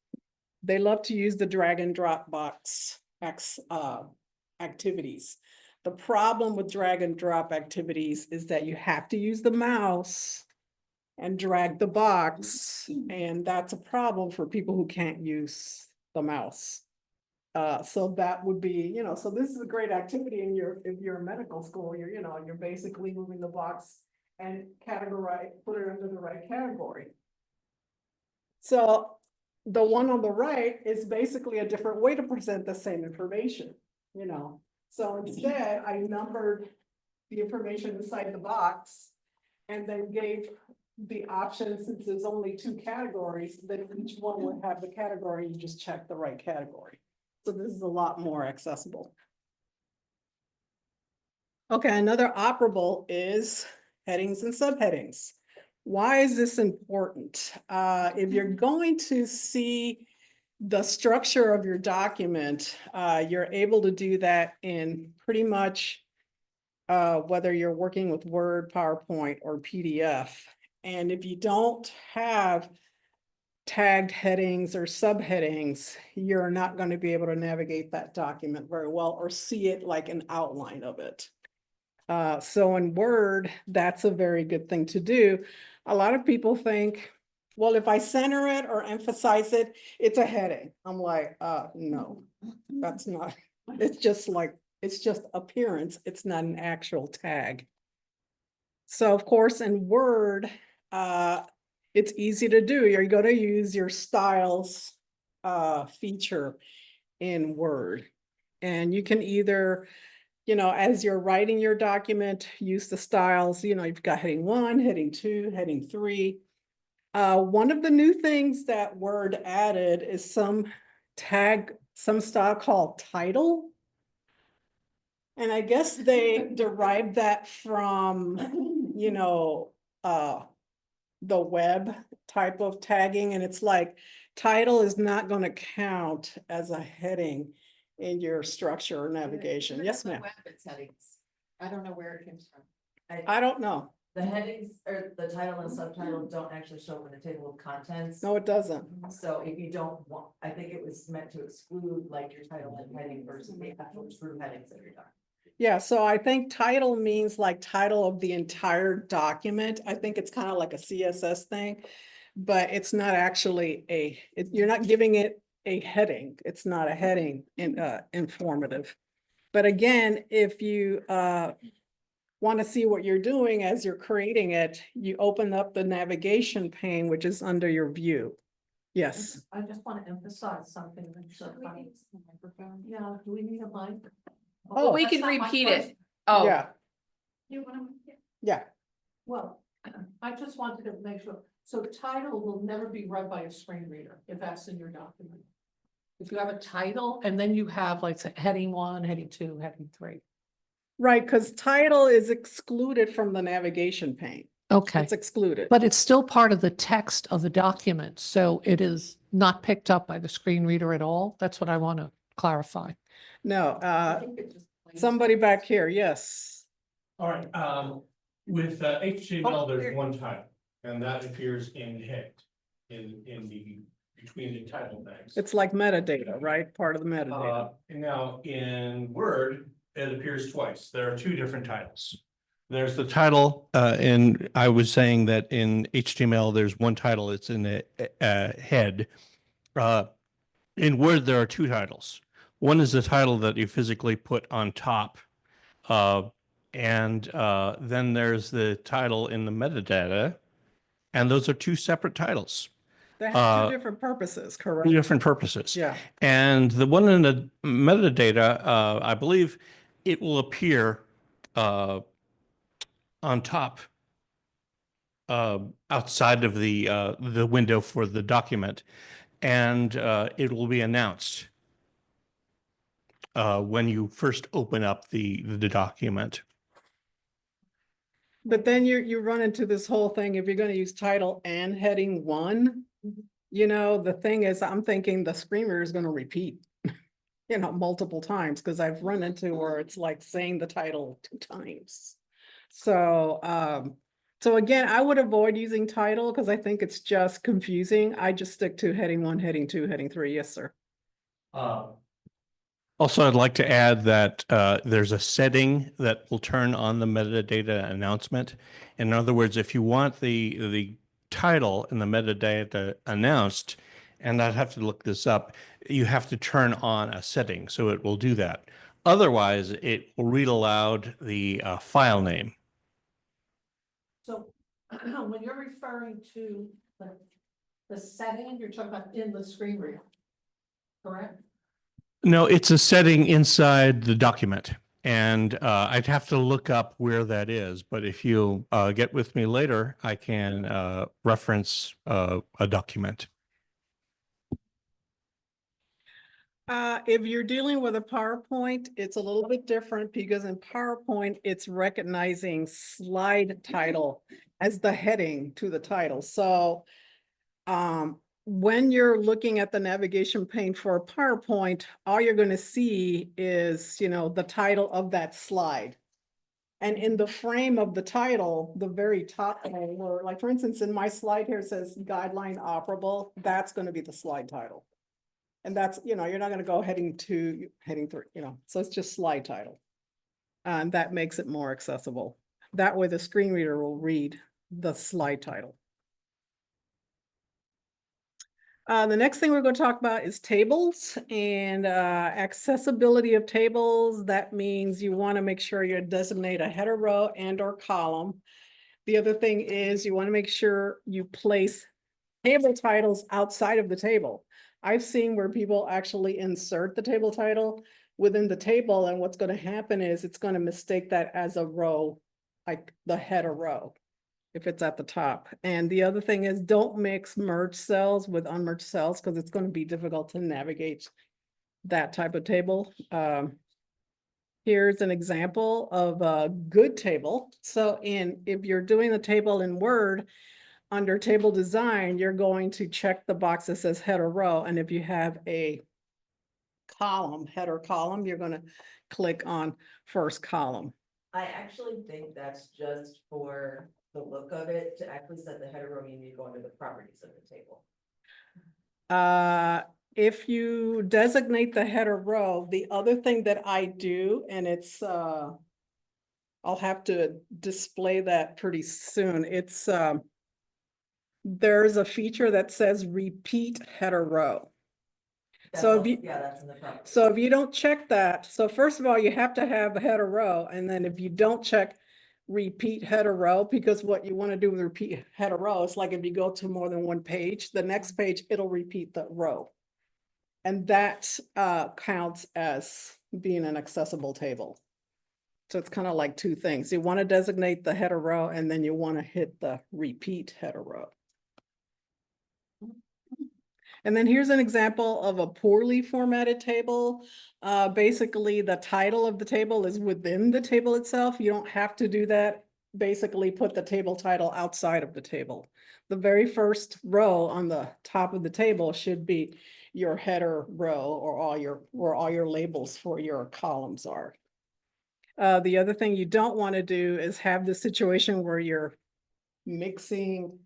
They love to use the drag and drop box activities. The problem with drag and drop activities is that you have to use the mouse and drag the box, and that's a problem for people who can't use the mouse. So that would be, so this is a great activity if you're in medical school, you're basically moving the box and put it under the right category. So the one on the right is basically a different way to present the same information, So instead, I numbered the information inside the box and then gave the option, since there's only 2 categories, then each one would have the category, you just check the right category. So this is a lot more accessible. Okay, another operable is headings and subheadings. Why is this important? If you're going to see the structure of your document, you're able to do that in pretty much whether you're working with Word, PowerPoint, or PDF. And if you don't have tagged headings or subheadings, you're not going to be able to navigate that document very well or see it like an outline of it. So in Word, that's a very good thing to do. A lot of people think, well, if I center it or emphasize it, it's a heading. I'm like, no, that's not. It's just appearance. It's not an actual tag. So of course, in Word, it's easy to do. You're going to use your styles feature in Word. And you can either, as you're writing your document, use the styles, you've got heading 1, heading 2, heading 3. One of the new things that Word added is some style called title. And I guess they derived that from, the web type of tagging. And it's like, title is not going to count as a heading in your structure or navigation. Even Yes, on the ma'am. web, it's headings. I don't know where it comes from. I don't know. The headings or the title and subtitle don't actually show up in the table of contents. No, it doesn't. So if you don't want, I think it was meant to exclude like your title and heading versus the actual true headings that you're talking. Yeah, so I think title means like title of the entire document. I think it's kind of like a CSS thing, but it's not actually you're not giving it a heading. It's not a heading informative. But again, if you want to see what you're doing as you're creating it, you open up the navigation pane, which is under your view. Yes. I just want to emphasize something. Yeah, do we need a mic? Oh, we that's can not my repeat it. question. Oh, Yeah, You want yeah. Well, I just wanted to make sure, so title will never be read by a screen reader if that's in your document. If you have a title and then you have like say, heading 1, heading 2, heading 3. Right, because title is excluded from the navigation pane. Okay, It's excluded. but it's still part of the text of the document, so it is not picked up by the screen reader at all. That's what I want to clarify. No, I think it just plain somebody text. back here, yes. All right, with HTML, there's one title, and that appears in head, in the, between the title tags. It's like metadata, right? Part of the metadata. And now in Word, it appears twice. There are 2 different titles. There's the title, and I was saying that in HTML, there's one title, it's in the head. In Word, there are 2 titles. One is the title that you physically put on top. And then there's the title in the metadata. And those are 2 separate titles, They have 2 different purposes, 2 correct? different purposes. Yeah, And the one in the metadata, I believe it will appear on top outside of the window for the document, and it will be announced when you first open up the document. But then you run into this whole thing, if you're gonna use title and heading one, you know, the thing is, I'm thinking the screen reader is gonna repeat, you know, multiple times, because I've run into where it's like saying the title 2 times. So again, I would avoid using title because I think it's just confusing. I just stick to heading 1, heading 2, heading 3. Yes, sir. Also, I'd like to add that there's a setting that will turn on the metadata announcement. In other words, if you want the title and the metadata announced, and I'd have to look this up, you have to turn on a setting, so it will do that. Otherwise, it will read aloud the file name. So when you're referring to the setting, you're talking about in the screen reader, correct? No, it's a setting inside the document. And I'd have to look up where that is. But if you get with me later, I can reference a document. If you're dealing with a PowerPoint, it's a little bit different because in PowerPoint, it's recognizing slide title as the heading to the title. So when you're looking at the navigation pane for a PowerPoint, all you're going to see is, you know, the title of that slide. And in the frame of the title, the very top, or like for instance, in my slide here, it says guideline operable, that's going to be the slide title. And that's, you know, you're not going to go heading 2, heading 3, you know, so it's just slide title. And that makes it more accessible. That way the screen reader will read the slide title. The next thing we're going to talk about is tables and accessibility of tables. That means you want to make sure you designate a header row and or column. The other thing is you want to make sure you place table titles outside of the table. I've seen where people actually insert the table title within the table, and what's going to happen is it's going to mistake that as a row, like the header row, if it's at the top. And the other thing is don't mix merged cells with unmerged cells because it's going to be difficult to navigate that type of table. Here's an example of a good table. So if you're doing the table in Word, under table design, you're going to check the box that says header row. And if you have a column, header column, you're going to click on first column. I actually think that's just for the look of it. To actually set the header row, you need to go under the properties of the table. If you designate the header row, the other thing that I do, and it's, I'll have to display that pretty soon. It's, there's a feature that says repeat header row. So if you, Yeah, that's in the properties. so if you don't check that, so first of all, you have to have a header row. And then if you don't check repeat header row, because what you want to do with repeat header row is like if you go to more than one page, the next page, it'll repeat the row. And that counts as being an accessible table. So it's kind of like 2 things. You want to designate the header row and then you want to hit the repeat header row. And then here's an example of a poorly formatted table. Basically, the title of the table is within the table itself. You don't have to do that. Basically, put the table title outside of the table. The very first row on the top of the table should be your header row or where all your labels for your columns are. The other thing you don't want to do is have the situation where you're mixing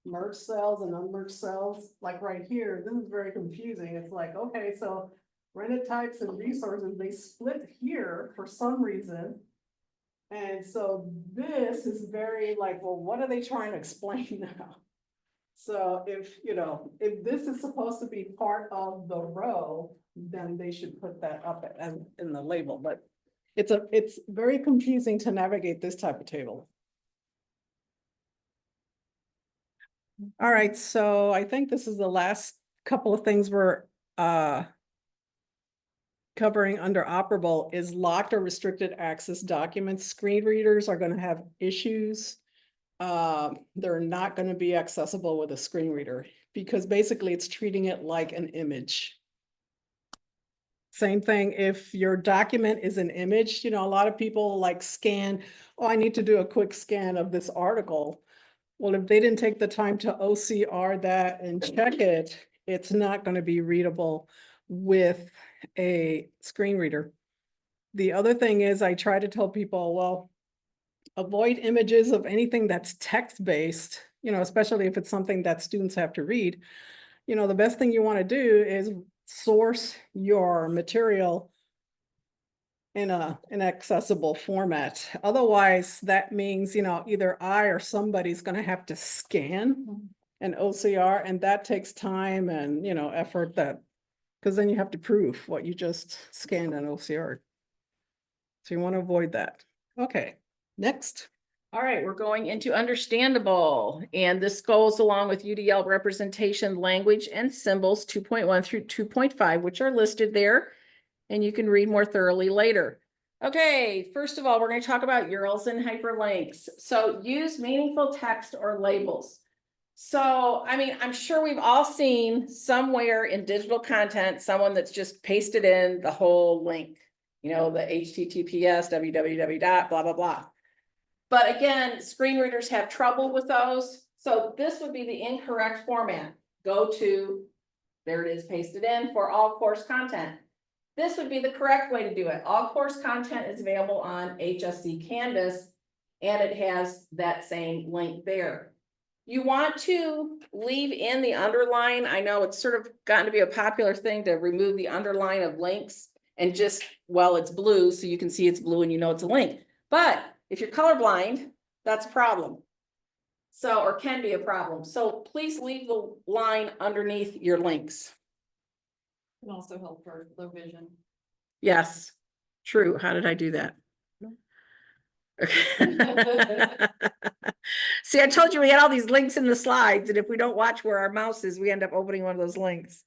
merged cells and unmerged cells, like right here. This is very confusing. It's like, okay, so rented types and resources, they split here for some reason. And so this is very like, well, what are they trying to explain now? So if, you know, if this is supposed to be part of the row, then they should put that up in the label, but it's very confusing to navigate this type of table. All right, so I think this is the last couple of things we're covering under operable is locked or restricted access documents. Screen readers are going to have issues. They're not going to be accessible with a screen reader because basically it's treating it like an image. Same thing, if your document is an image, a lot of people like scan, oh, I need to do a quick scan of this article. Well, if they didn't take the time to OCR that and check it, it's not going to be readable with a screen reader. The other thing is I try to tell people, well, avoid images of anything that's text-based, especially if it's something that students have to read. The best thing you want to do is source your material in an accessible format. Otherwise, that means, either I or somebody's going to have to scan an OCR, and that takes time and, effort because then you have to prove what you just scanned an OCR. So you want to avoid that. Okay, next. All right, we're going into understandable, and this goes along with UDL representation, language and symbols 2.1 through 2.5, which are listed there, and you can read more thoroughly later. Okay, first of all, we're going to talk about URLs and hyperlinks. So use meaningful text or labels. So, I mean, I'm sure we've all seen somewhere in digital content, someone that's just pasted in the whole link, the HTTPS, www dot, blah, blah, blah. But again, screen readers have trouble with those. So this would be the incorrect format. Go to, there it is, pasted in for all course content. This would be the correct way to do it. All course content is available on HSC Canvas, and it has that same link there. You want to leave in the underline. I know it's sort of gotten to be a popular thing to remove the underline of links and just, well, it's blue, so you can see it's blue and it's a link. But if you're colorblind, that's a problem. So, or can be a problem. So please leave the line underneath your links. Can also help for low vision. Yes, true. How did I do that? Okay. See, I told you we had all these links in the slides, and if we don't watch where our mouse is, we end up opening one of those links.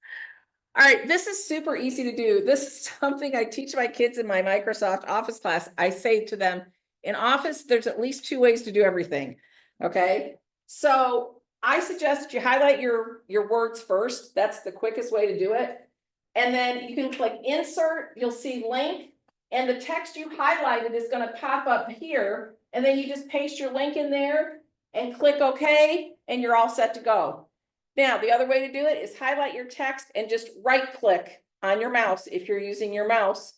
All right, this is super easy to do. This is something I teach my kids in my Microsoft Office class. I say to them, in Office, there's at least 2 ways to do everything. Okay, so I suggest that you highlight your words first. That's the quickest way to do it. And then you can click insert, you'll see link, and the text you highlighted is going to pop up here. And then you just paste your link in there and click OK, and you're all set to go. Now, the other way to do it is highlight your text and just right click on your mouse if you're using your mouse,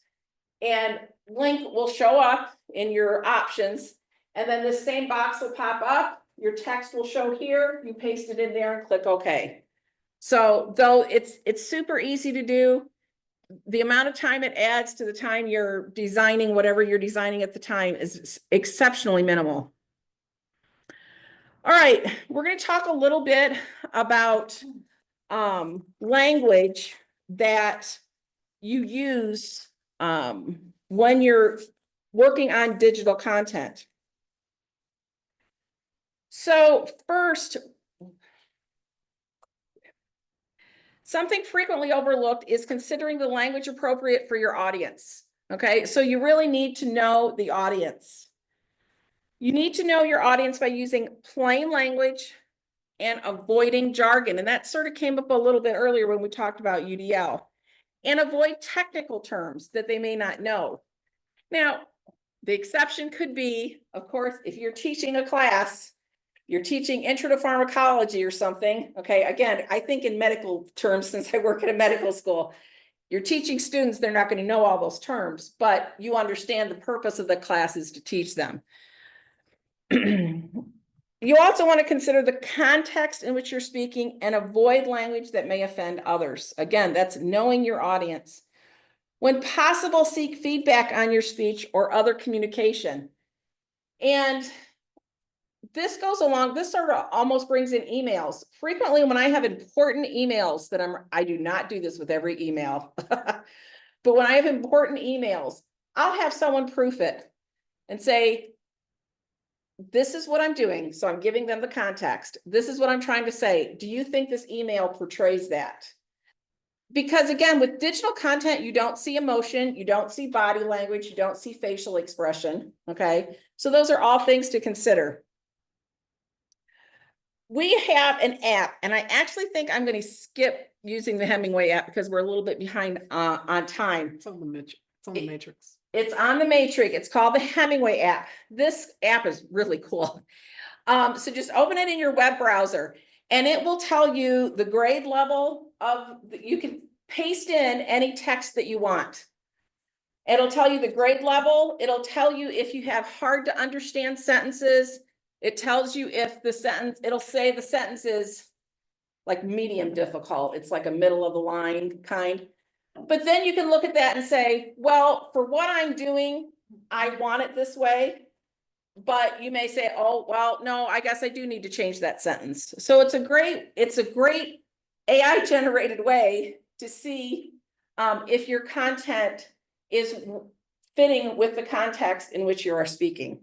and link will show up in your options. And then this same box will pop up. Your text will show here. You paste it in there and click OK. So though it's super easy to do, the amount of time it adds to the time you're designing whatever you're designing at the time is exceptionally minimal. All right, we're going to talk a little bit about language that you use when you're working on digital content. So first, something frequently overlooked is considering the language appropriate for your audience. Okay, so you really need to know the audience. You need to know your audience by using plain language and avoiding jargon. And that sort of came up a little bit earlier when we talked about UDL. And avoid technical terms that they may not know. Now, the exception could be, of course, if you're teaching a class, you're teaching intro to pharmacology or something. Okay, again, I think in medical terms, since I work at a medical school, you're teaching students, they're not going to know all those terms, but you understand the purpose of the class is to teach them. You also want to consider the context in which you're speaking and avoid language that may offend others. Again, that's knowing your audience. When possible, seek feedback on your speech or other communication. And this goes along, this sort of almost brings in emails. Frequently, when I have important emails that I do not do this with every email, but when I have important emails, I'll have someone proof it and say, this is what I'm doing. So I'm giving them the context. This is what I'm trying to say. Do you think this email portrays that? Because again, with digital content, you don't see emotion, you don't see body language, you don't see facial expression. Okay, so those are all things to consider. we have an app, and I actually think I'm gonna skip using the Hemingway app because we're a little bit behind on time. It's on the it's on the matrix. It's on the Matrix. It's called the Hemingway app. This app is really cool. So just open it in your web browser and it will tell you the grade level of, you can paste in any text that you want. It'll tell you the grade level. It'll tell you if you have hard to understand sentences. It tells you if the sentence, it'll say the sentence is like medium difficult. It's like a middle of the line kind. But then you can look at that and say, well, for what I'm doing, I want it this way. But you may say, oh, well, no, I guess I do need to change that sentence. So it's a great AI generated way to see if your content is fitting with the context in which you are speaking.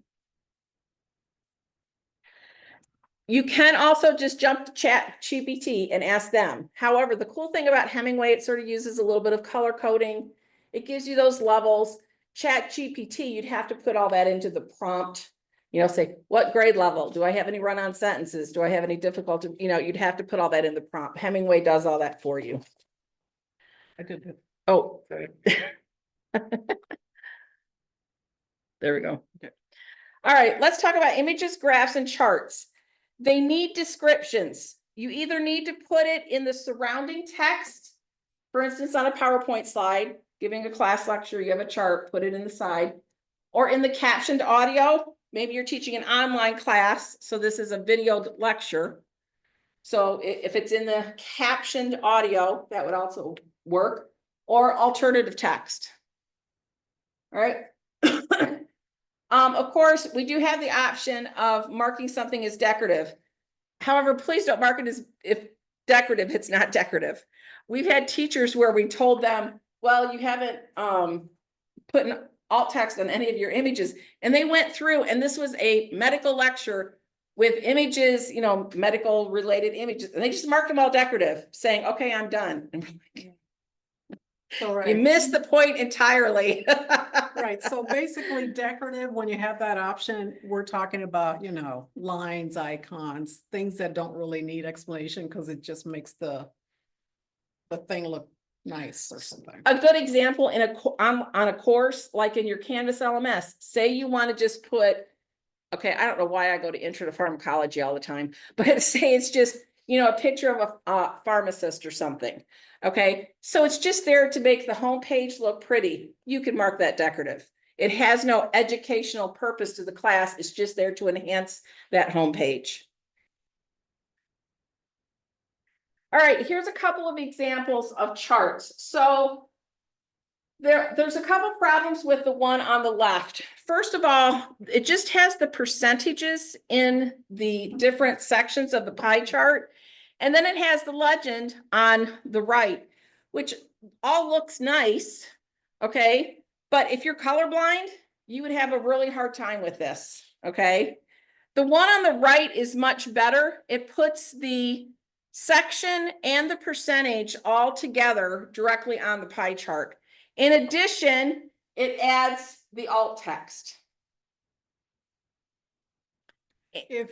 You can also just jump to ChatGPT and ask them. However, the cool thing about Hemingway, it sort of uses a little bit of color coding. It gives you those levels. ChatGPT, you'd have to put all that into the prompt. You know, say, what grade level? Do I have any run-on sentences? Do I have any difficulty? You know, you'd have to put all that in the prompt. Hemingway does all that for you. I did it. Oh, sorry. There we go. Okay. All right, let's talk about images, graphs, and charts. They need descriptions. You either need to put it in the surrounding text, for instance, on a PowerPoint slide, giving a class lecture, you have a chart, put it in the side, or in the captioned audio. Maybe you're teaching an online class, so this is a video lecture. So if it's in the captioned audio, that would also work, or alternative text. All right. Of course, we do have the option of marking something as decorative. However, please don't mark it as if decorative, it's not decorative. We've had teachers where we told them, well, you haven't put an alt text on any of your images. And they went through, and this was a medical lecture with images, you know, medical related images, and they just marked them all decorative, saying, okay, I'm done. And we're like, So, you missed the point entirely. right, so basically decorative, when you have that option, we're talking about, you know, lines, icons, things that don't really need explanation because it just makes the thing look nice or something. A good example in on a course, like in your Canvas LMS, say you want to just put, okay, I don't know why I go to Intro to Pharmacology all the time, but say it's just, you know, a picture of a pharmacist or something. Okay, so it's just there to make the homepage look pretty. You can mark that decorative. It has no educational purpose to the class. It's just there to enhance that homepage. All right, here's a couple of examples of charts. So there's a couple problems with the one on the left. First of all, it just has the percentages in the different sections of the pie chart. And then it has the legend on the right, which all looks nice, okay? But if you're colorblind, you would have a really hard time with this, okay? The one on the right is much better. It puts the section and the percentage all together directly on the pie chart. In addition, it adds the alt text. If,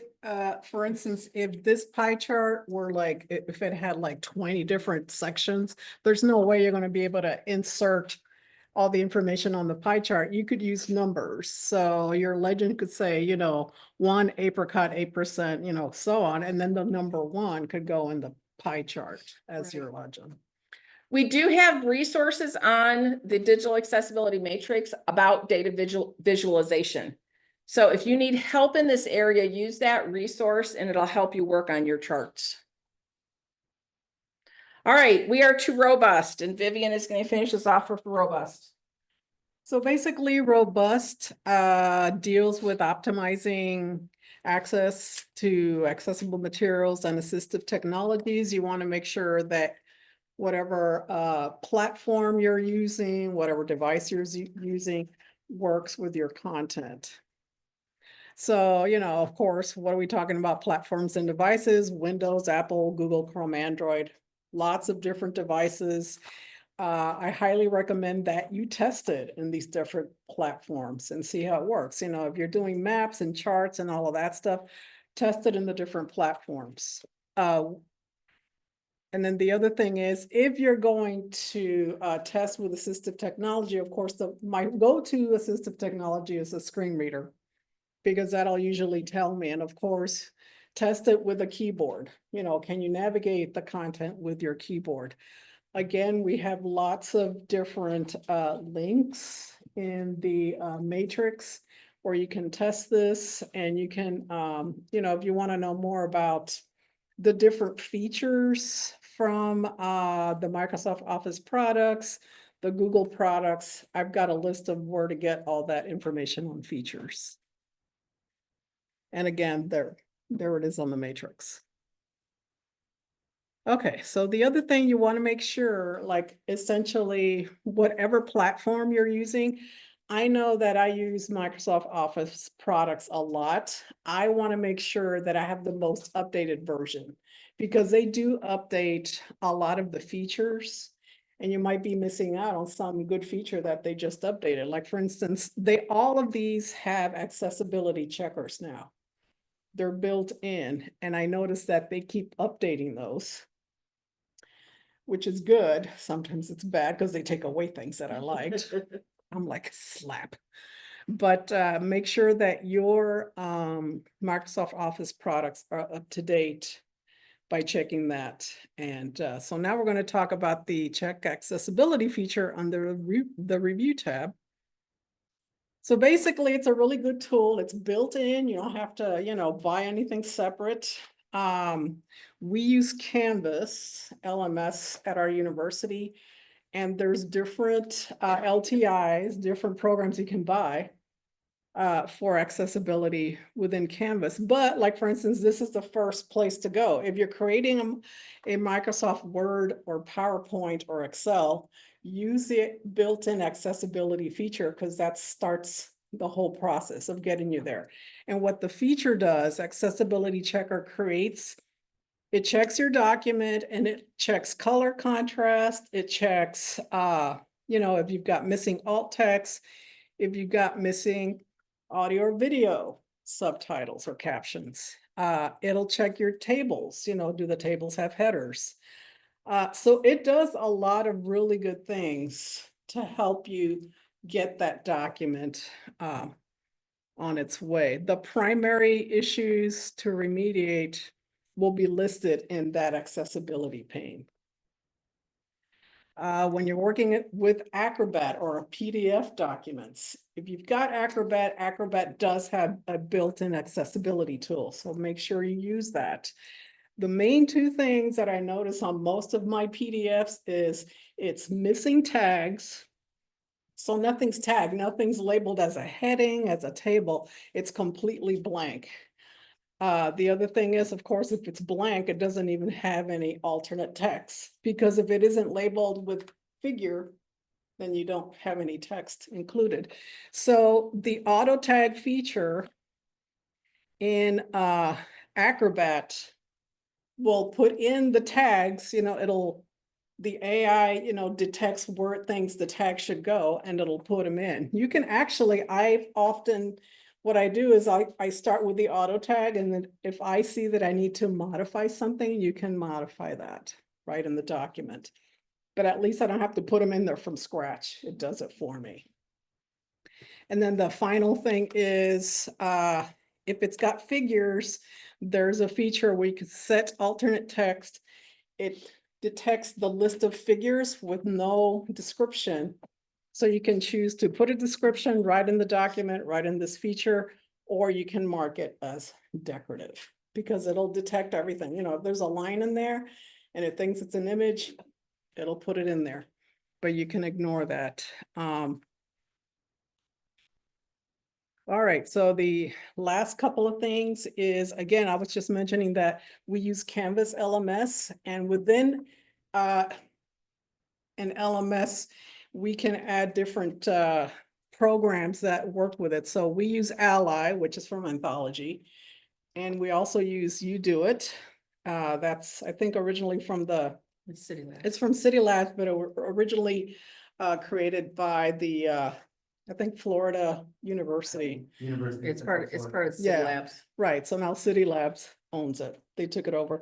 for instance, if this pie chart were like, if it had like 20 different sections, there's no way you're going to be able to insert all the information on the pie chart. You could use numbers. So your legend could say, you know, 1 apricot, 8%, you know, so on. And then the number 1 could go in the pie chart as your legend. We do have resources on the Digital Accessibility Matrix about data visualization. So if you need help in this area, use that resource and it'll help you work on your charts. All right, we are to robust, and Vivian is going to finish this off for robust. So basically robust deals with optimizing access to accessible materials and assistive technologies. You want to make sure that whatever platform you're using, whatever device you're using, works with your content. So, you know, of course, what are we talking about? Platforms and devices, Windows, Apple, Google, Chrome, Android, lots of different devices. I highly recommend that you test it in these different platforms and see how it works. You know, if you're doing maps and charts and all of that stuff, test it in the different platforms. And then the other thing is, if you're going to test with assistive technology, of course, my go-to assistive technology is a screen reader, because that'll usually tell me, and of course, test it with a keyboard. You know, can you navigate the content with your keyboard? Again, we have lots of different links in the matrix where you can test this, and you can, you know, if you want to know more about the different features from the Microsoft Office products, the Google products, I've got a list of where to get all that information on features. And again, there it is on the matrix. Okay, so the other thing you want to make sure, like essentially whatever platform you're using, I know that I use Microsoft Office products a lot. I want to make sure that I have the most updated version, because they do update a lot of the features, and you might be missing out on some good feature that they just updated. Like for instance, all of these have accessibility checkers now. They're built in, and I noticed that they keep updating those, which is good. Sometimes it's bad because they take away things that I liked. I'm like, slap. But make sure that your Microsoft Office products are up to date by checking that. And so now we're going to talk about the check accessibility feature under the review tab. So basically, it's a really good tool. It's built in. You don't have to, you know, buy anything separate. We use Canvas LMS at our university, and there's different LTIs, different programs you can buy for accessibility within Canvas. But like, for instance, this is the first place to go. If you're creating a Microsoft Word or PowerPoint or Excel, use the built-in accessibility feature, because that starts the whole process of getting you there. And what the feature does, Accessibility Checker creates, it checks your document, and it checks color contrast. It checks, you know, if you've got missing alt text, if you've got missing audio or video subtitles or captions. It'll check your tables, you know, do the tables have headers? So it does a lot of really good things to help you get that document on its way. The primary issues to remediate will be listed in that accessibility pane. When you're working with Acrobat or PDF documents, if you've got Acrobat, Acrobat does have a built-in accessibility tool, so make sure you use that. The main two things that I notice on most of my PDFs is it's missing tags. So nothing's tagged, nothing's labeled as a heading, as a table, it's completely blank. The other thing is, of course, if it's blank, it doesn't even have any alternate text, because if it isn't labeled with figure, then you don't have any text included. So the auto tag feature in Acrobat will put in the tags, you know, the AI, you know, detects where it thinks the tag should go, and it'll put them in. You can actually, what I do is I start with the auto tag, and then if I see that I need to modify something, you can modify that right in the document. But at least I don't have to put them in there from scratch. It does it for me. And then the final thing is, if it's got figures, there's a feature where you can set alternate text. It detects the list of figures with no description. So you can choose to put a description right in the document, right in this feature, or you can mark it as decorative, because it'll detect everything. You know, if there's a line in there and it thinks it's an image, it'll put it in there, but you can ignore that. All right, so the last couple of things is, again, I was just mentioning that we use Canvas LMS, and within an LMS, we can add different programs that work with it. So we use Ally, which is from Anthology, and we also use UDoIt. That's, I think, originally from it's from City Labs, but originally created by the I think Florida University. University. It's part of City Yeah. Labs. Right, so now City Labs owns it. They took it over.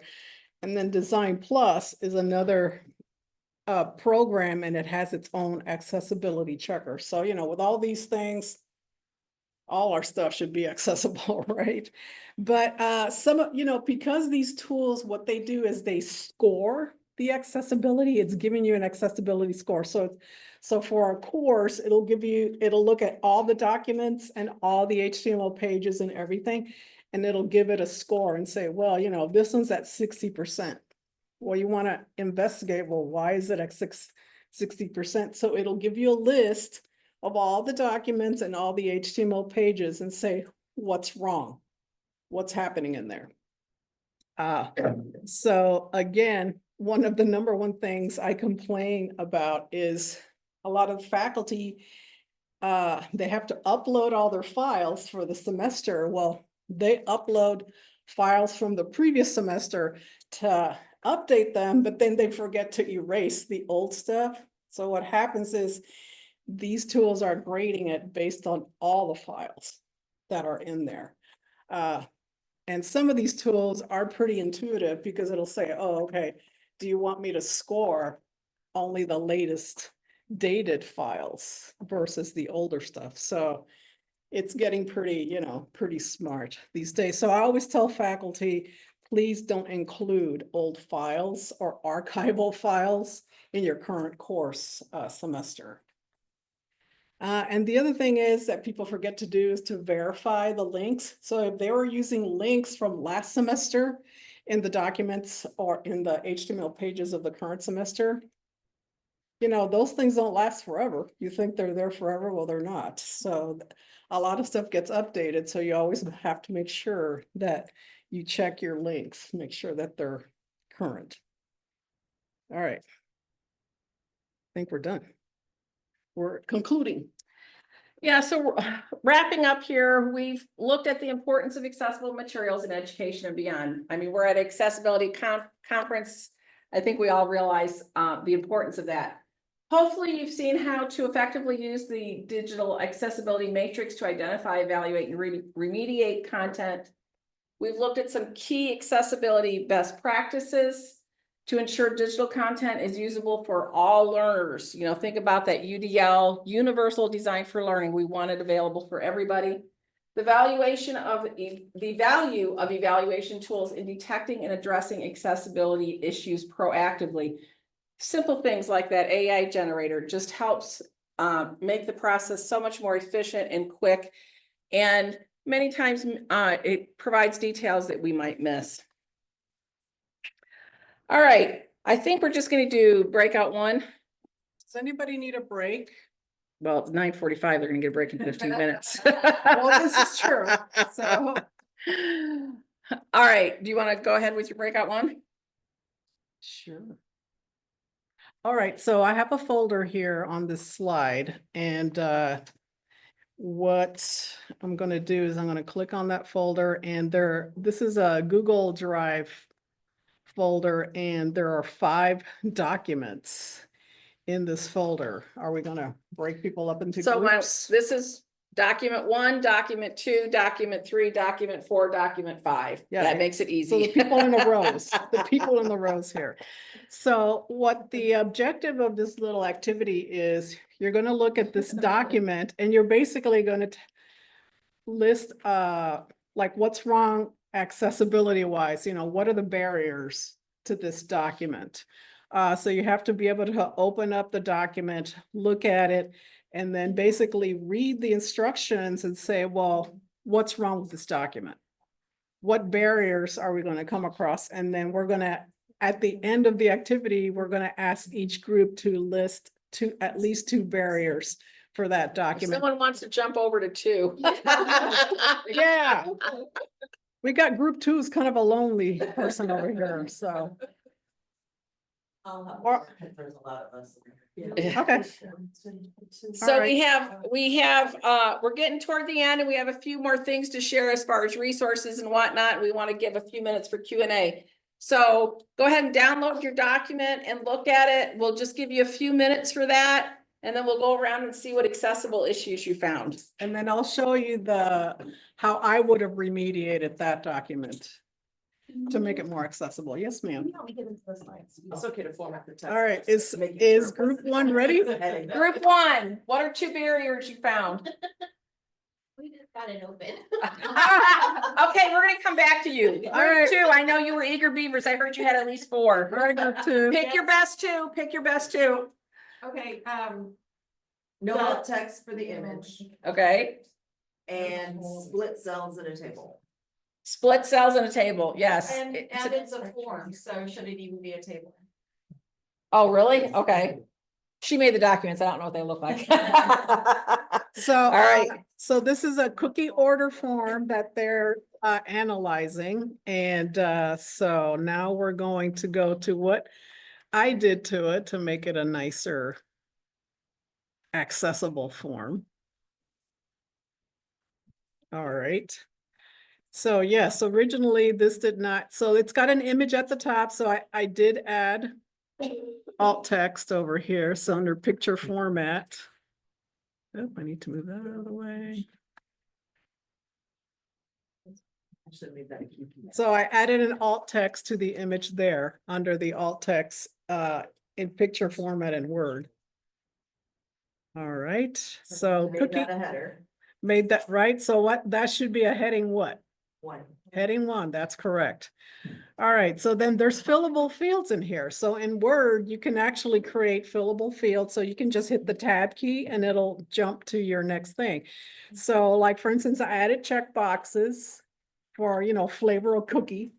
And then Design Plus is another program, and it has its own accessibility checker. So, you know, with all these things, all our stuff should be accessible, right? But some, you know, because these tools, what they do is they score the accessibility. It's giving you an accessibility score. So for our course, it'll look at all the documents and all the HTML pages and everything, and it'll give it a score and say, well, you know, this one's at 60%. Well, you want to investigate, well, why is it at 60%? So it'll give you a list of all the documents and all the HTML pages and say, what's wrong? What's happening in there? So again, one of the number one things I complain about is a lot of faculty, they have to upload all their files for the semester. Well, they upload files from the previous semester to update them, but then they forget to erase the old stuff. So what happens is these tools are grading it based on all the files that are in there. And some of these tools are pretty intuitive because it'll say, oh, okay, do you want me to score only the latest dated files versus the older stuff? So it's getting pretty, you know, pretty smart these days. So I always tell faculty, please don't include old files or archival files in your current course semester. And the other thing is that people forget to do is to verify the links. So if they were using links from last semester in the documents or in the HTML pages of the current semester, you know, those things don't last forever. You think they're there forever, well, they're not. So a lot of stuff gets updated. So you always have to make sure that you check your links, make sure that they're current. All right. I think we're done. We're concluding. Yeah, so wrapping up here, we've looked at the importance of accessible materials in education and beyond. I mean, we're at accessibility conference. I think we all realize the importance of that. Hopefully you've seen how to effectively use the digital accessibility matrix to identify, evaluate, and remediate content. We've looked at some key accessibility best practices to ensure digital content is usable for all learners. You know, think about that UDL, Universal Design for Learning. We want it available for everybody. The value of evaluation tools in detecting and addressing accessibility issues proactively. Simple things like that AI generator just helps make the process so much more efficient and quick. And many times it provides details that we might miss. All right, I think we're just going to do breakout one. Does anybody need a break? Well, it's 9:45, they're going to get a break in 15 minutes. Well, this is true, so. All right, do you want to go ahead with your breakout one? Sure. All right, so I have a folder here on this slide, and what I'm going to do is I'm going to click on that folder, and this is a Google Drive folder, and there are 5 documents in this folder. Are we going to break people up into So groups? this is document 1, document 2, document 3, document 4, document 5. Yeah. That makes it So the easy. people in the rows, the people in the rows here. So what the objective of this little activity is, you're going to look at this document and you're basically going to list like what's wrong accessibility wise, you know, what are the barriers to this document? So you have to be able to open up the document, look at it, and then basically read the instructions and say, well, what's wrong with this document? What barriers are we going to come across? And then we're going to, at the end of the activity, we're going to ask each group to list at least 2 barriers for that If document. someone wants to jump over to 2. Yeah. We got group 2 is kind of a lonely person over here, so. Or- There's a lot of us. Okay. So All right. we have, we're getting toward the end and we have a few more things to share as far as resources and whatnot. We want to give a few minutes for Q&A. So go ahead and download your document and look at it. We'll just give you a few minutes for that. And then we'll go around and see what accessible issues you found. And then I'll show you how I would have remediated that document to make it more accessible. Yes, ma'am. It's okay to format the text. All right, is Making sure it group wasn't- one ready? Heading. Group one, what are two barriers you found? We just got it open. Okay, we're gonna come back to you. All right. Group two, I know you were eager beavers. I heard you had at least four. All right, group two. Pick your best two, pick your best two. Okay, No alt text for the image Okay, and split cells at a table. split cells in a table, yes. and It's a- it's a form, so should it even be a table? Oh, really? Okay. She made the documents. I don't know what they look like. So, All right. so this is a cookie order form that they're analyzing. And so now we're going to go to what I did to it to make it a nicer accessible form. All right. So yes, originally this did not, so it's got an image at the top, so I did add alt text over here, so under picture format. Oh, I need to move that out of the way. I should have made that a key. So I added an alt text to the image there, under the alt text in picture format in Word. All right, so Made cookie that a header, made that right, so what, that should be a heading what? one. Heading one, that's correct. All right, so then there's fillable fields in here. So in Word, you can actually create fillable fields. So you can just hit the tab key and it'll jump to your next thing. So like, for instance, I added check boxes for, flavor of cookie.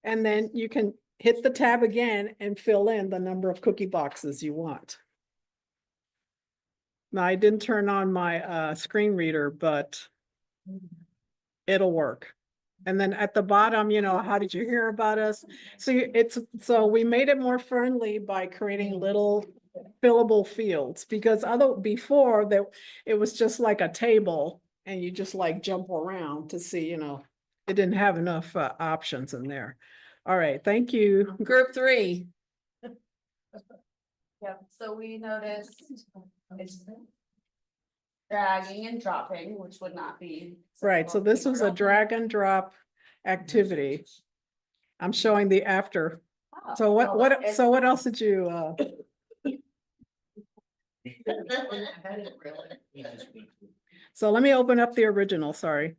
And then you can hit the tab again and fill in the number of cookie boxes you want. Now, I didn't turn on my screen reader, but it'll work. And then at the bottom, how did you hear about us? So we made it more friendly by creating little fillable fields, because before it was just like a table and you just like jump around to see, it didn't have enough options in there. All right, thank you. Group three, Yep, so we noticed it's dragging and dropping, which would not be. Right, so this was a drag and drop activity. I'm showing the after. Oh, So what else did you, so let me open up the original, sorry.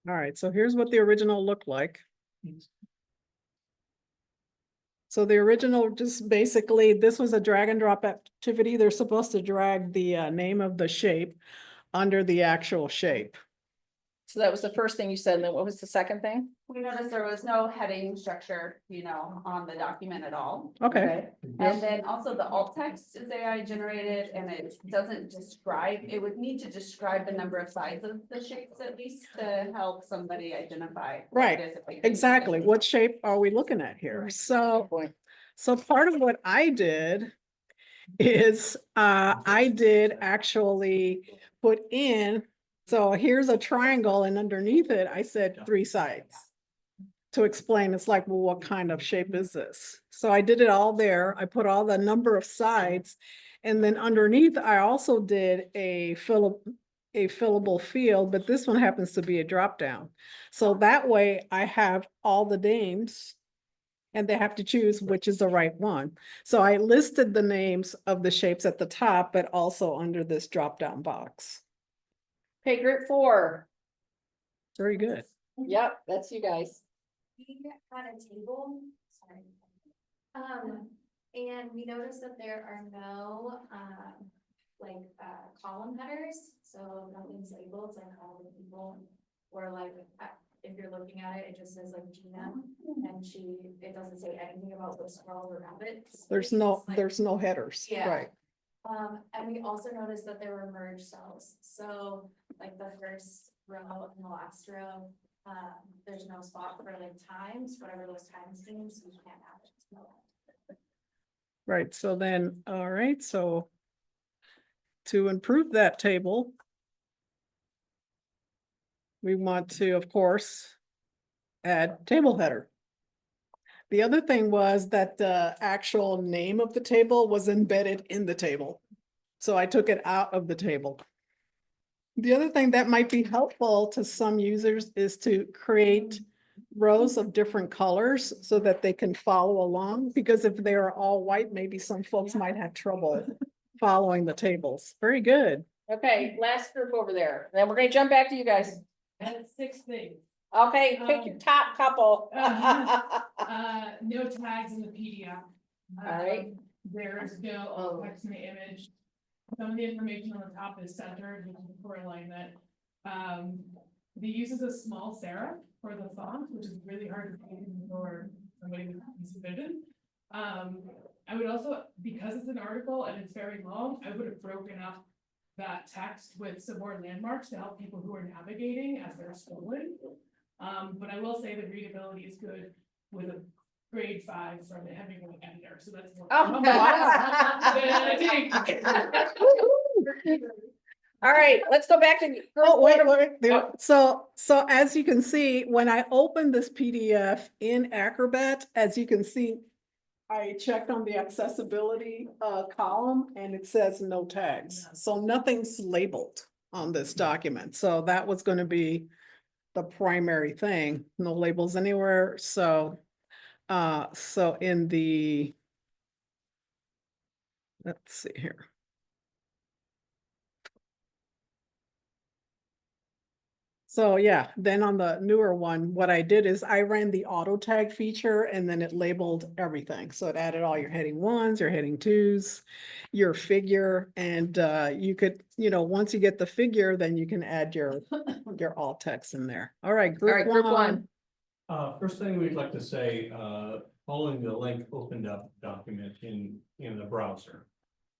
All right, so here's what the original looked like. So the original, just basically, this was a drag and drop activity. They're supposed to drag the name of the shape under the actual shape. so that was the first thing you said, and then what was the second thing? We noticed there was no heading structure, on the document at all. Okay, And then also the alt text is AI generated and it doesn't describe, it would need to describe the number of sides of the shapes at least to help somebody identify. what Right, it is if they couldn't exactly. see it. What shape are we looking at here? So, Boy. so part of what I did is I did actually put in, so here's a triangle and underneath it, I said 3 sides. To explain, it's like, well, what kind of shape is this? So I did it all there. I put all the number of sides. And then underneath, I also did a fillable field, but this one happens to be a drop down. So that way I have all the names and they have to choose which is the right one. So I listed the names of the shapes at the top, but also under this drop down box. Okay, group four. Very good. Yep, that's you guys. We had a table, sorry. And we noticed that there are no, column headers, so nothing's labeled, like all the people. Or like, if you're looking at it, it just says like Gina, and it doesn't say anything about what squirrels or rabbits. There's no headers, Yeah. right? And we also noticed that there were merged cells, so like the first row and the last row, there's no spot for like times, whatever those times means, we can't have it. Right, so then, all right, so to improve that table, we want to, of course, add table header. The other thing was that the actual name of the table was embedded in the table. So I took it out of the table. The other thing that might be helpful to some users is to create rows of different colors so that they can follow along, because if they are all white, maybe some folks might have trouble following the tables. Very good. Okay, last group over there, then we're gonna jump back to you guys. And 6 things. Okay, pick your top couple. No tags in the PDF. Alright. There's no alt text in the image. Some of the information on the top is centered, which is for alignment. The use of a small serif for the font, which is really hard to do for somebody with vision. I would also, because it's an article and it's very long, I would have broken up that text with some more landmarks to help people who are navigating as they're scrolling. But I will say the readability is good with a grade 5 from the Hemingway editor, so that's. Oh, wow. All right, let's go back to. Oh, wait, there. So as you can see, when I opened this PDF in Acrobat, as you can see, I checked on the accessibility column and it says no tags. So nothing's labeled on this document. So that was going to be the primary thing, no labels anywhere. So in the, let's see here. So yeah, then on the newer one, what I did is I ran the auto tag feature and then it labeled everything. So it added all your heading 1s, your heading 2s, your figure, and you could, once you get the figure, then you can add your alt text in there. All right, group one. First thing we'd like to say, following the link opened up document in the browser.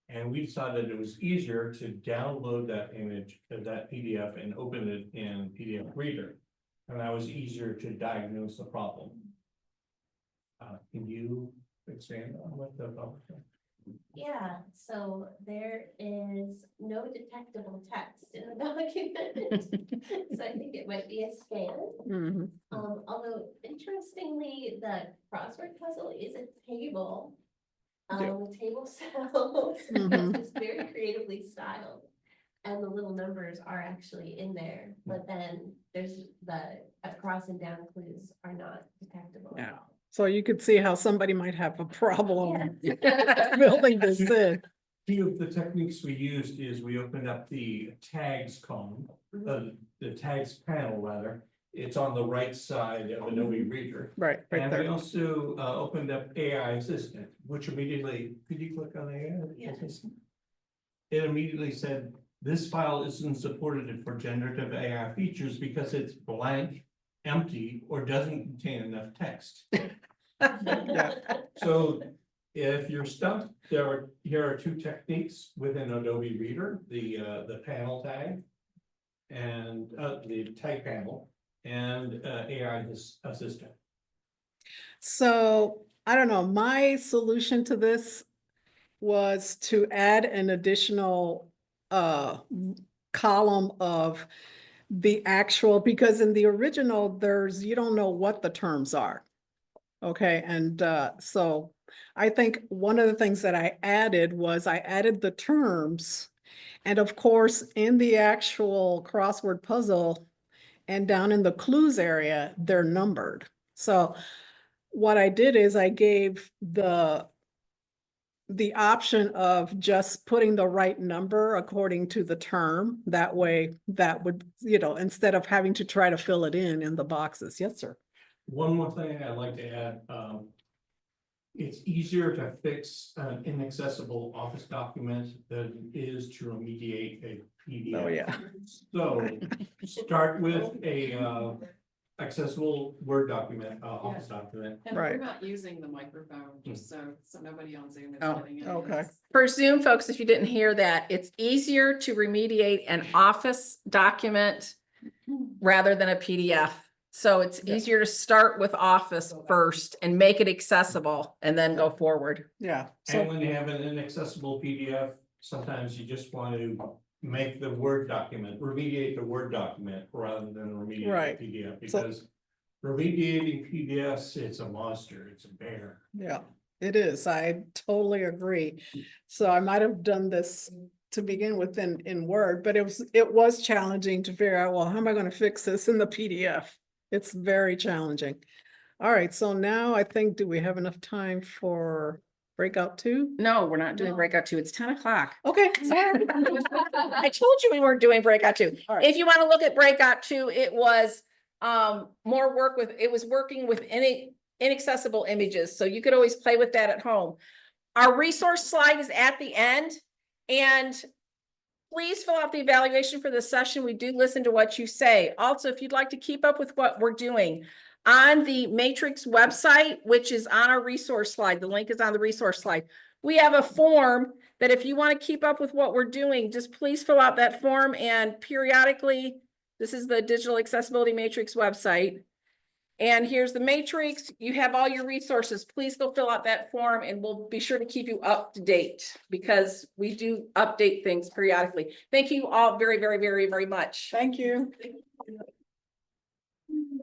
And we decided it was easier to download that image, that PDF, and open it in PDF Reader. And that was easier to diagnose the problem. Can you expand on what the problem is? Yeah, so there is no detectable text in the document. So I think it might be a scan. Mhm. Although interestingly, the crossword puzzle is a table. Table cells, Mhm. it's very creatively styled. And the little numbers are actually in there, but then there's the across and down clues are not detectable at Yeah. all. So you could see how somebody might have a problem building this in. Few of the techniques we used is we opened up the tags column, the tags panel rather. It's on the right side of Adobe Reader. Right And we there. also opened up AI Assistant, which immediately, could you click on AI Assistant? It immediately said, this file isn't supported for generative AI features because it's blank, empty, or doesn't contain enough text. So if you're stuck, here are 2 techniques within Adobe Reader, the panel tag and the tag panel and AI Assistant. So I don't know, my solution to this was to add an additional column of the actual, because in the original, you don't know what the terms are. Okay, and so I think one of the things that I added was I added the terms. And of course, in the actual crossword puzzle and down in the clues area, they're numbered. So what I did is I gave the option of just putting the right number according to the term. That way, that would, instead of having to try to fill it in the boxes. Yes, sir. One more thing I'd like to add, it's easier to fix an inaccessible Office document than it is to remediate a PDF. Oh, yeah. So start with a accessible Word document, Office document. And Right. we're not using the microphone, just so nobody on Zoom is Oh, getting it. okay. For Zoom folks, if you didn't hear that, it's easier to remediate an Office document rather than a PDF. So it's Yeah. easier to start with Office first and make it accessible and then go forward. Yeah. And So, when you have an inaccessible PDF, sometimes you just want to make the Word document, remediate the Word document rather than remediate Right. the PDF. So- Because remediating PDFs, it's a monster, it's a bear. Yeah, it is. I totally agree. So I might have done this to begin with in Word, but it was challenging to figure out, well, how am I going to fix this in the PDF? It's very challenging. All right, so now I think, do we have enough time for breakout 2? No, we're not doing No. breakout 2. It's 10 o'clock. Okay. I told you we weren't doing breakout 2. All right. If you want to look at breakout 2, it was more work with, it was working with any inaccessible images. So you could always play with that at home. Our resource slide is at the end, and please fill out the evaluation for this session. We do listen to what you say. Also, if you'd like to keep up with what we're doing, on the Matrix website, which is on our resource slide, the link is on the resource slide. We have a form that if you want to keep up with what we're doing, just please fill out that form, and periodically, this is the Digital Accessibility Matrix website. And here's the matrix. You have all your resources. Please go fill out that form, and we'll be sure to keep you up to date because we do update things periodically. Thank you all very, very, very, very much. Thank you.